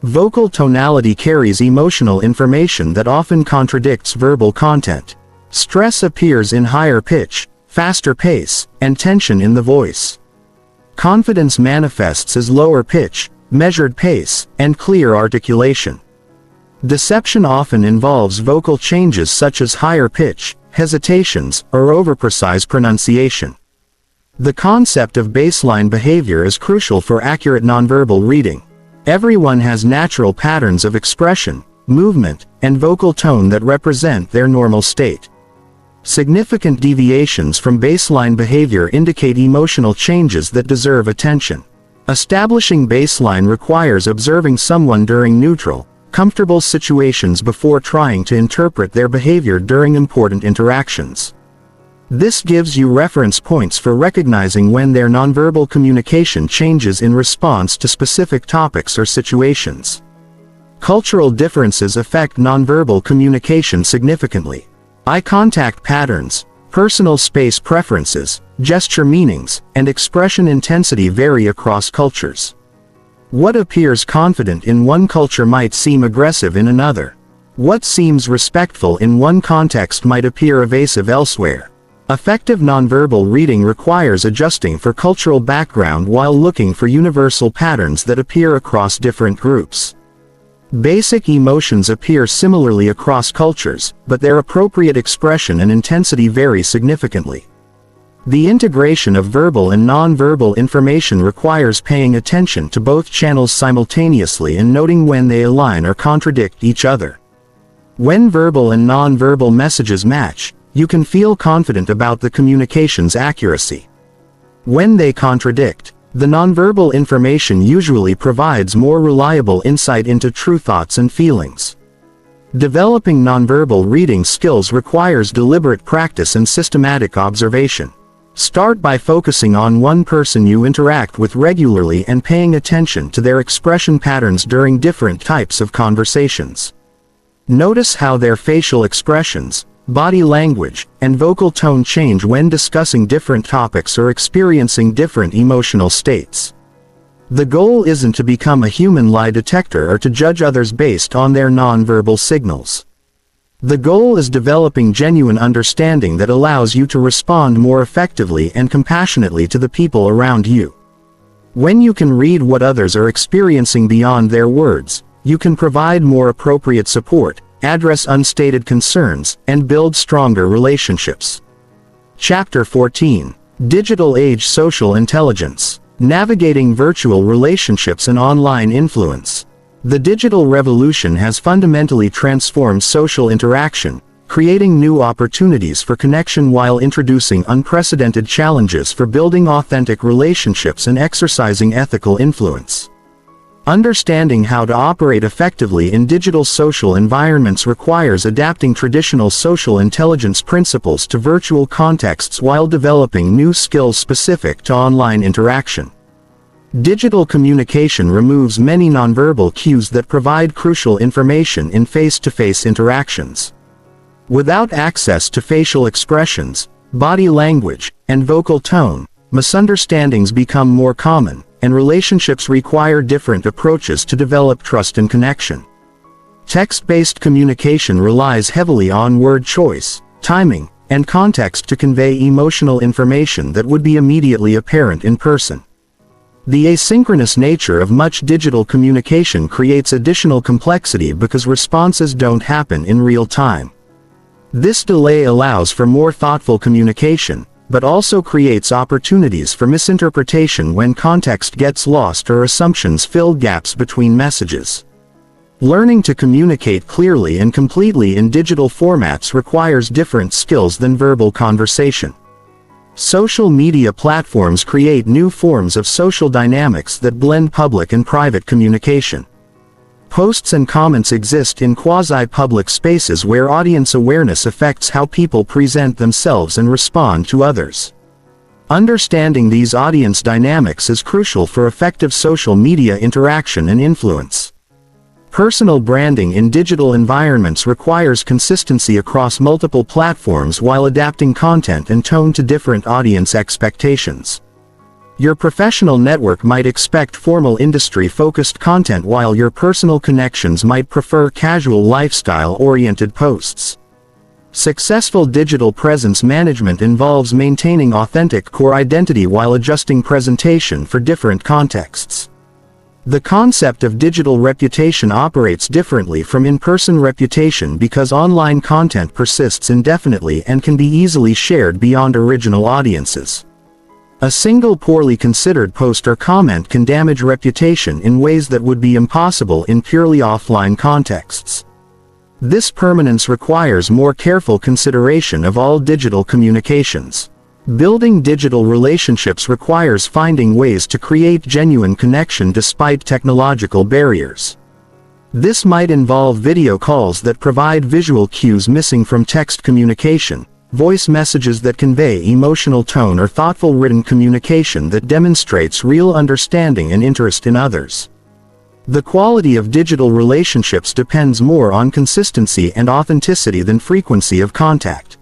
Vocal tonality carries emotional information that often contradicts verbal content. Stress appears in higher pitch, faster pace, and tension in the voice. Confidence manifests as lower pitch, measured pace, and clear articulation. Deception often involves vocal changes such as higher pitch, hesitations, or overprecise pronunciation. The concept of baseline behavior is crucial for accurate nonverbal reading. Everyone has natural patterns of expression, movement, and vocal tone that represent their normal state. Significant deviations from baseline behavior indicate emotional changes that deserve attention. Establishing baseline requires observing someone during neutral, comfortable situations before trying to interpret their behavior during important interactions. This gives you reference points for recognizing when their nonverbal communication changes in response to specific topics or situations. Cultural differences affect nonverbal communication significantly. Eye contact patterns, personal space preferences, gesture meanings, and expression intensity vary across cultures. What appears confident in one culture might seem aggressive in another. What seems respectful in one context might appear evasive elsewhere. Effective nonverbal reading requires adjusting for cultural background while looking for universal patterns that appear across different groups. Basic emotions appear similarly across cultures, but their appropriate expression and intensity vary significantly. The integration of verbal and nonverbal information requires paying attention to both channels simultaneously and noting when they align or contradict each other. When verbal and nonverbal messages match, you can feel confident about the communication's accuracy. When they contradict, the nonverbal information usually provides more reliable insight into true thoughts and feelings. Developing nonverbal reading skills requires deliberate practice and systematic observation. Start by focusing on one person you interact with regularly and paying attention to their expression patterns during different types of conversations. Notice how their facial expressions, body language, and vocal tone change when discussing different topics or experiencing different emotional states. The goal isn't to become a human lie detector or to judge others based on their nonverbal signals. The goal is developing genuine understanding that allows you to respond more effectively and compassionately to the people around you. When you can read what others are experiencing beyond their words, you can provide more appropriate support, address unstated concerns, and build stronger relationships. Chapter 14. Digital Age Social Intelligence. Navigating Virtual Relationships and Online Influence. The digital revolution has fundamentally transformed social interaction, creating new opportunities for connection while introducing unprecedented challenges for building authentic relationships and exercising ethical influence. Understanding how to operate effectively in digital social environments requires adapting traditional social intelligence principles to virtual contexts while developing new skills specific to online interaction. Digital communication removes many nonverbal cues that provide crucial information in face-to-face interactions. Without access to facial expressions, body language, and vocal tone, misunderstandings become more common, and relationships require different approaches to develop trust and connection. Text-based communication relies heavily on word choice, timing, and context to convey emotional information that would be immediately apparent in person. The asynchronous nature of much digital communication creates additional complexity because responses don't happen in real time. This delay allows for more thoughtful communication, but also creates opportunities for misinterpretation when context gets lost or assumptions fill gaps between messages. Learning to communicate clearly and completely in digital formats requires different skills than verbal conversation. Social media platforms create new forms of social dynamics that blend public and private communication. Posts and comments exist in quasi-public spaces where audience awareness affects how people present themselves and respond to others. Understanding these audience dynamics is crucial for effective social media interaction and influence. Personal branding in digital environments requires consistency across multiple platforms while adapting content and tone to different audience expectations. Your professional network might expect formal industry-focused content while your personal connections might prefer casual lifestyle-oriented posts. Successful digital presence management involves maintaining authentic core identity while adjusting presentation for different contexts. The concept of digital reputation operates differently from in-person reputation because online content persists indefinitely and can be easily shared beyond original audiences. A single poorly considered post or comment can damage reputation in ways that would be impossible in purely offline contexts. This permanence requires more careful consideration of all digital communications. Building digital relationships requires finding ways to create genuine connection despite technological barriers. This might involve video calls that provide visual cues missing from text communication, voice messages that convey emotional tone, or thoughtful written communication that demonstrates real understanding and interest in others. The quality of digital relationships depends more on consistency and authenticity than frequency of contact.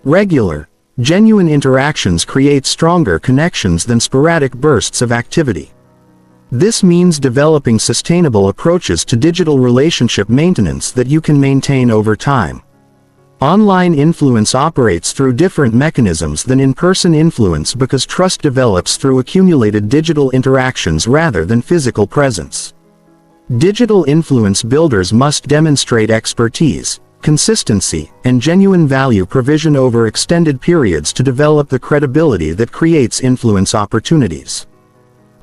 Regular, genuine interactions create stronger connections than sporadic bursts of activity. This means developing sustainable approaches to digital relationship maintenance that you can maintain over time. Online influence operates through different mechanisms than in-person influence because trust develops through accumulated digital interactions rather than physical presence. Digital influence builders must demonstrate expertise, consistency, and genuine value provision over extended periods to develop the credibility that creates influence opportunities.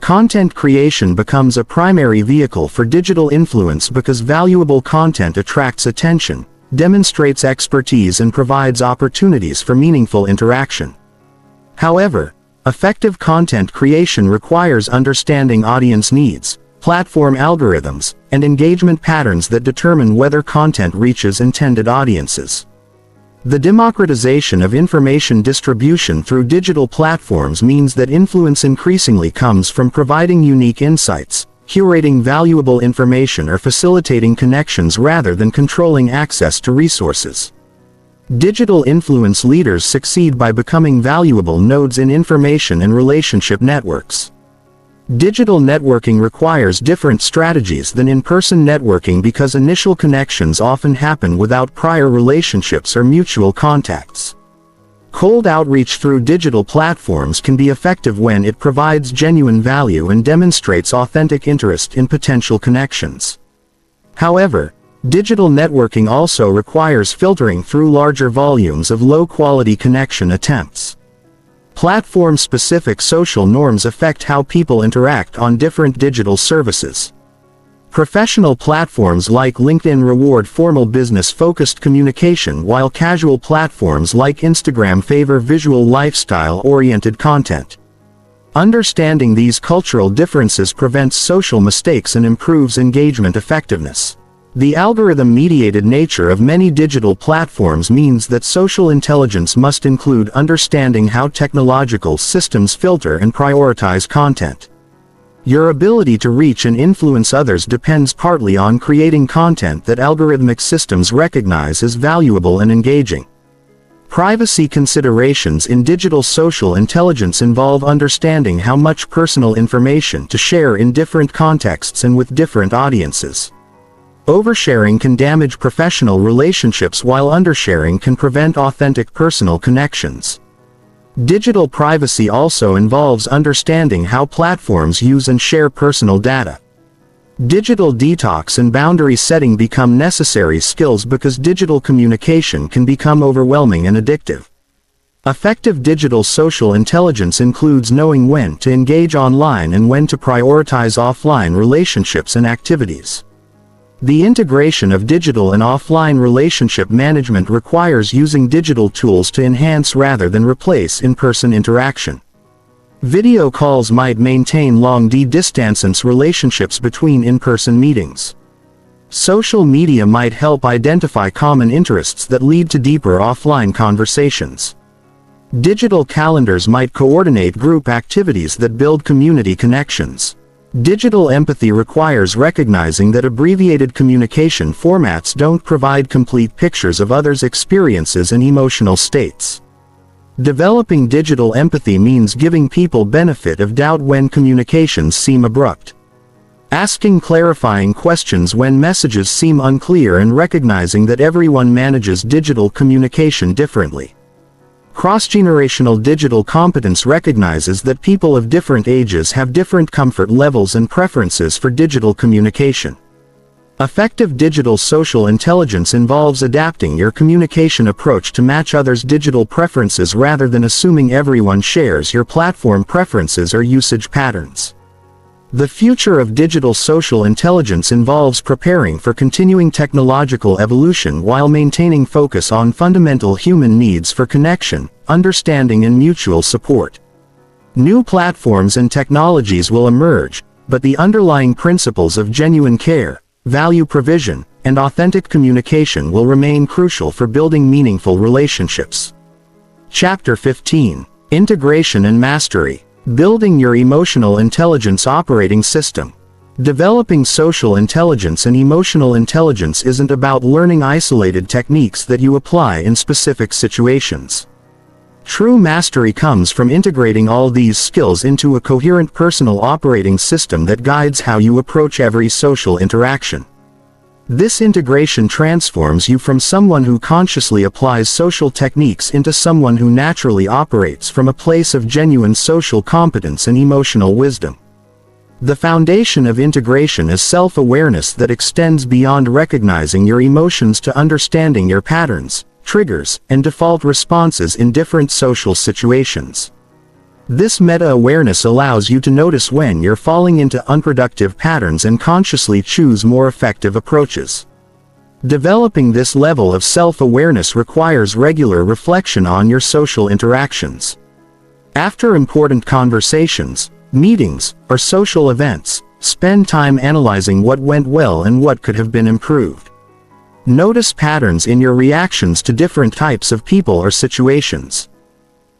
Content creation becomes a primary vehicle for digital influence because valuable content attracts attention, demonstrates expertise, and provides opportunities for meaningful interaction. However, effective content creation requires understanding audience needs, platform algorithms, and engagement patterns that determine whether content reaches intended audiences. The democratization of information distribution through digital platforms means that influence increasingly comes from providing unique insights, curating valuable information, or facilitating connections rather than controlling access to resources. Digital influence leaders succeed by becoming valuable nodes in information and relationship networks. Digital networking requires different strategies than in-person networking because initial connections often happen without prior relationships or mutual contacts. Cold outreach through digital platforms can be effective when it provides genuine value and demonstrates authentic interest in potential connections. However, digital networking also requires filtering through larger volumes of low-quality connection attempts. Platform-specific social norms affect how people interact on different digital services. Professional platforms like LinkedIn reward formal business-focused communication while casual platforms like Instagram favor visual lifestyle-oriented content. Understanding these cultural differences prevents social mistakes and improves engagement effectiveness. The algorithm-mediated nature of many digital platforms means that social intelligence must include understanding how technological systems filter and prioritize content. Your ability to reach and influence others depends partly on creating content that algorithmic systems recognize as valuable and engaging. Privacy considerations in digital social intelligence involve understanding how much personal information to share in different contexts and with different audiences. Oversharing can damage professional relationships while undersharing can prevent authentic personal connections. Digital privacy also involves understanding how platforms use and share personal data. Digital detox and boundary setting become necessary skills because digital communication can become overwhelming and addictive. Effective digital social intelligence includes knowing when to engage online and when to prioritize offline relationships and activities. The integration of digital and offline relationship management requires using digital tools to enhance rather than replace in-person interaction. Video calls might maintain long-distance relationships between in-person meetings. Social media might help identify common interests that lead to deeper offline conversations. Digital calendars might coordinate group activities that build community connections. Digital empathy requires recognizing that abbreviated communication formats don't provide complete pictures of others' experiences and emotional states. Developing digital empathy means giving people benefit of doubt when communications seem abrupt. Asking clarifying questions when messages seem unclear and recognizing that everyone manages digital communication differently. Cross-generational digital competence recognizes that people of different ages have different comfort levels and preferences for digital communication. Effective digital social intelligence involves adapting your communication approach to match others' digital preferences rather than assuming everyone shares your platform preferences or usage patterns. The future of digital social intelligence involves preparing for continuing technological evolution while maintaining focus on fundamental human needs for connection, understanding and mutual support. New platforms and technologies will emerge, but the underlying principles of genuine care, value provision, and authentic communication will remain crucial for building meaningful relationships. Chapter 15: Integration and Mastery. Building your emotional intelligence operating system. Developing social intelligence and emotional intelligence isn't about learning isolated techniques that you apply in specific situations. True mastery comes from integrating all these skills into a coherent personal operating system that guides how you approach every social interaction. This integration transforms you from someone who consciously applies social techniques into someone who naturally operates from a place of genuine social competence and emotional wisdom. The foundation of integration is self-awareness that extends beyond recognizing your emotions to understanding your patterns, triggers, and default responses in different social situations. This meta-awareness allows you to notice when you're falling into unproductive patterns and consciously choose more effective approaches. Developing this level of self-awareness requires regular reflection on your social interactions. After important conversations, meetings, or social events, spend time analyzing what went well and what could have been improved. Notice patterns in your reactions to different types of people or situations.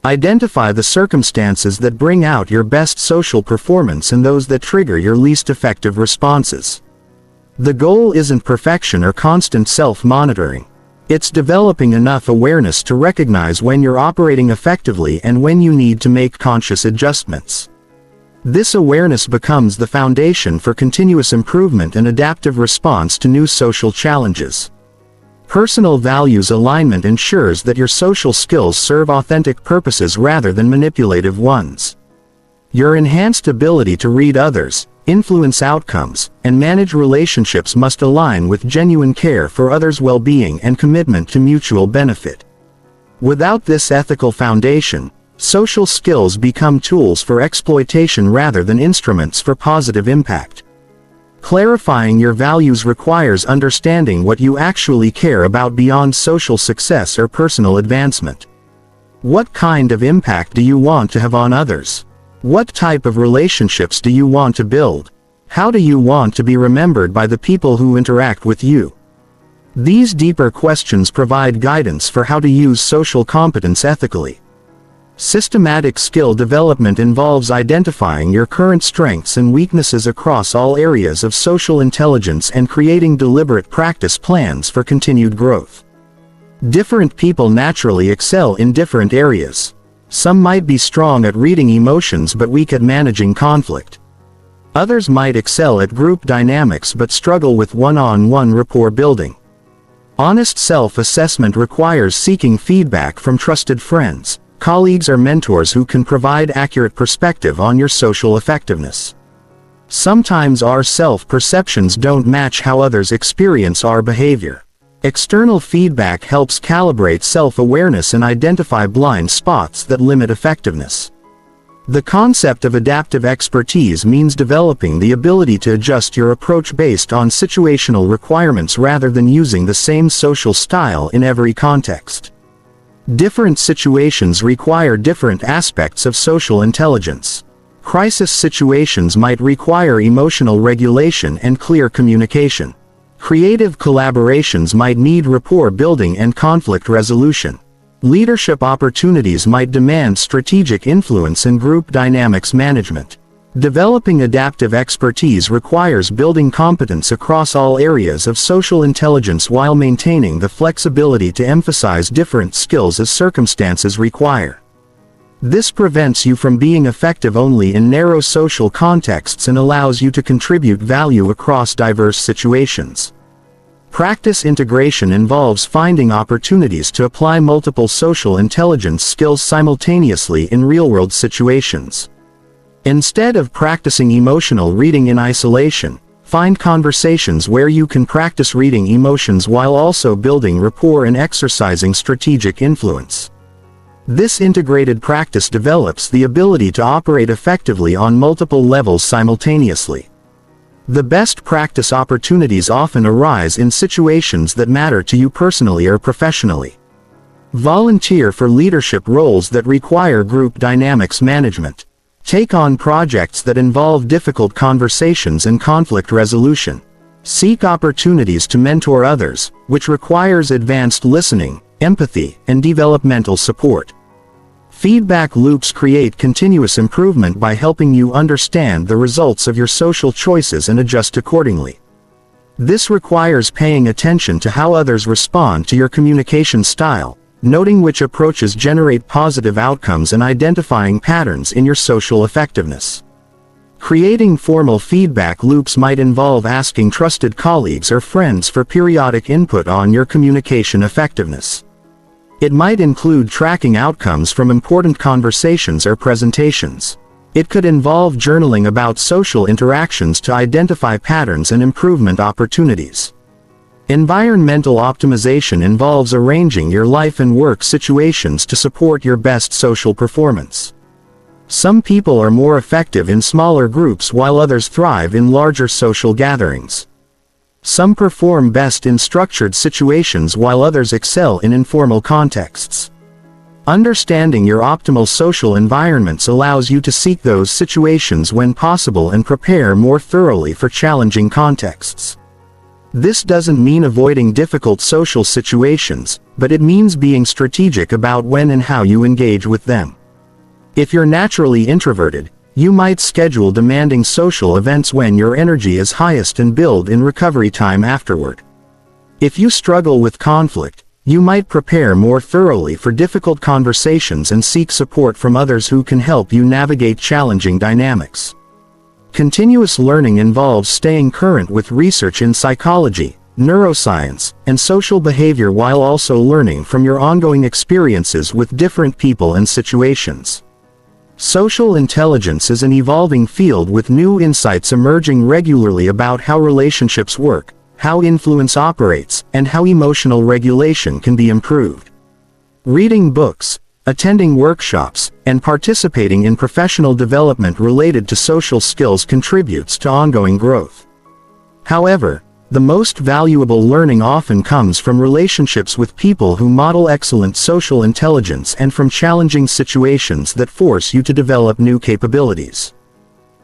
Identify the circumstances that bring out your best social performance and those that trigger your least effective responses. The goal isn't perfection or constant self-monitoring. It's developing enough awareness to recognize when you're operating effectively and when you need to make conscious adjustments. This awareness becomes the foundation for continuous improvement and adaptive response to new social challenges. Personal values alignment ensures that your social skills serve authentic purposes rather than manipulative ones. Your enhanced ability to read others, influence outcomes, and manage relationships must align with genuine care for others' well-being and commitment to mutual benefit. Without this ethical foundation, social skills become tools for exploitation rather than instruments for positive impact. Clarifying your values requires understanding what you actually care about beyond social success or personal advancement. What kind of impact do you want to have on others? What type of relationships do you want to build? How do you want to be remembered by the people who interact with you? These deeper questions provide guidance for how to use social competence ethically. Systematic skill development involves identifying your current strengths and weaknesses across all areas of social intelligence and creating deliberate practice plans for continued growth. Different people naturally excel in different areas. Some might be strong at reading emotions but weak at managing conflict. Others might excel at group dynamics but struggle with one-on-one rapport building. Honest self-assessment requires seeking feedback from trusted friends, colleagues or mentors who can provide accurate perspective on your social effectiveness. Sometimes our self-perceptions don't match how others experience our behavior. External feedback helps calibrate self-awareness and identify blind spots that limit effectiveness. The concept of adaptive expertise means developing the ability to adjust your approach based on situational requirements rather than using the same social style in every context. Different situations require different aspects of social intelligence. Crisis situations might require emotional regulation and clear communication. Creative collaborations might need rapport building and conflict resolution. Leadership opportunities might demand strategic influence and group dynamics management. Developing adaptive expertise requires building competence across all areas of social intelligence while maintaining the flexibility to emphasize different skills as circumstances require. This prevents you from being effective only in narrow social contexts and allows you to contribute value across diverse situations. Practice integration involves finding opportunities to apply multiple social intelligence skills simultaneously in real-world situations. Instead of practicing emotional reading in isolation, find conversations where you can practice reading emotions while also building rapport and exercising strategic influence. This integrated practice develops the ability to operate effectively on multiple levels simultaneously. The best practice opportunities often arise in situations that matter to you personally or professionally. Volunteer for leadership roles that require group dynamics management. Take on projects that involve difficult conversations and conflict resolution. Seek opportunities to mentor others, which requires advanced listening, empathy, and developmental support. Feedback loops create continuous improvement by helping you understand the results of your social choices and adjust accordingly. This requires paying attention to how others respond to your communication style, noting which approaches generate positive outcomes and identifying patterns in your social effectiveness. Creating formal feedback loops might involve asking trusted colleagues or friends for periodic input on your communication effectiveness. It might include tracking outcomes from important conversations or presentations. It could involve journaling about social interactions to identify patterns and improvement opportunities. Environmental optimization involves arranging your life and work situations to support your best social performance. Some people are more effective in smaller groups while others thrive in larger social gatherings. Some perform best in structured situations while others excel in informal contexts. Understanding your optimal social environments allows you to seek those situations when possible and prepare more thoroughly for challenging contexts. This doesn't mean avoiding difficult social situations, but it means being strategic about when and how you engage with them. If you're naturally introverted, you might schedule demanding social events when your energy is highest and build in recovery time afterward. If you struggle with conflict, you might prepare more thoroughly for difficult conversations and seek support from others who can help you navigate challenging dynamics. Continuous learning involves staying current with research in psychology, neuroscience, and social behavior while also learning from your ongoing experiences with different people and situations. Social intelligence is an evolving field with new insights emerging regularly about how relationships work, how influence operates, and how emotional regulation can be improved. Reading books, attending workshops, and participating in professional development related to social skills contributes to ongoing growth. However, the most valuable learning often comes from relationships with people who model excellent social intelligence and from challenging situations that force you to develop new capabilities.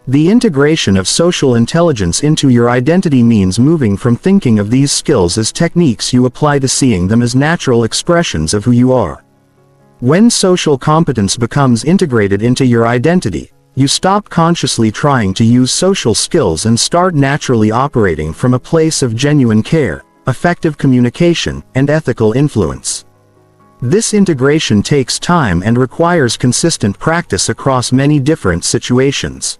The integration of social intelligence into your identity means moving from thinking of these skills as techniques you apply to seeing them as natural expressions of who you are. When social competence becomes integrated into your identity, you stop consciously trying to use social skills and start naturally operating from a place of genuine care, effective communication, and ethical influence. This integration takes time and requires consistent practice across many different situations.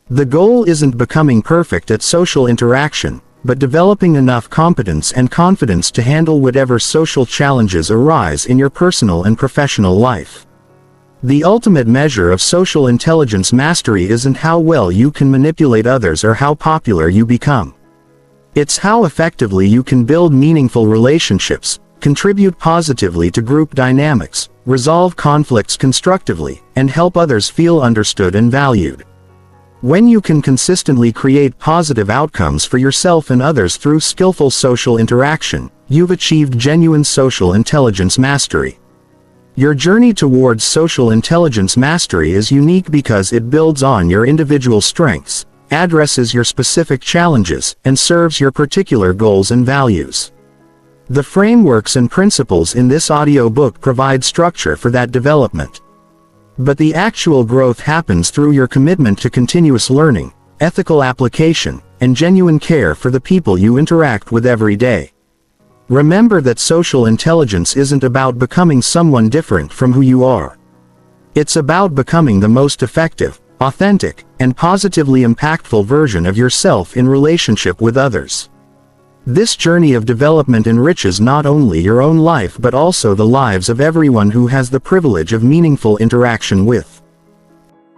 The goal isn't becoming perfect at social interaction, but developing enough competence and confidence to handle whatever social challenges arise in your personal and professional life. The ultimate measure of social intelligence mastery isn't how well you can manipulate others or how popular you become. It's how effectively you can build meaningful relationships, contribute positively to group dynamics, resolve conflicts constructively, and help others feel understood and valued. When you can consistently create positive outcomes for yourself and others through skillful social interaction, you've achieved genuine social intelligence mastery. Your journey towards social intelligence mastery is unique because it builds on your individual strengths, addresses your specific challenges, and serves your particular goals and values. The frameworks and principles in this audiobook provide structure for that development. But the actual growth happens through your commitment to continuous learning, ethical application, and genuine care for the people you interact with every day. Remember that social intelligence isn't about becoming someone different from who you are. It's about becoming the most effective, authentic, and positively impactful version of yourself in relationship with others. This journey of development enriches not only your own life but also the lives of everyone who has the privilege of meaningful interaction with.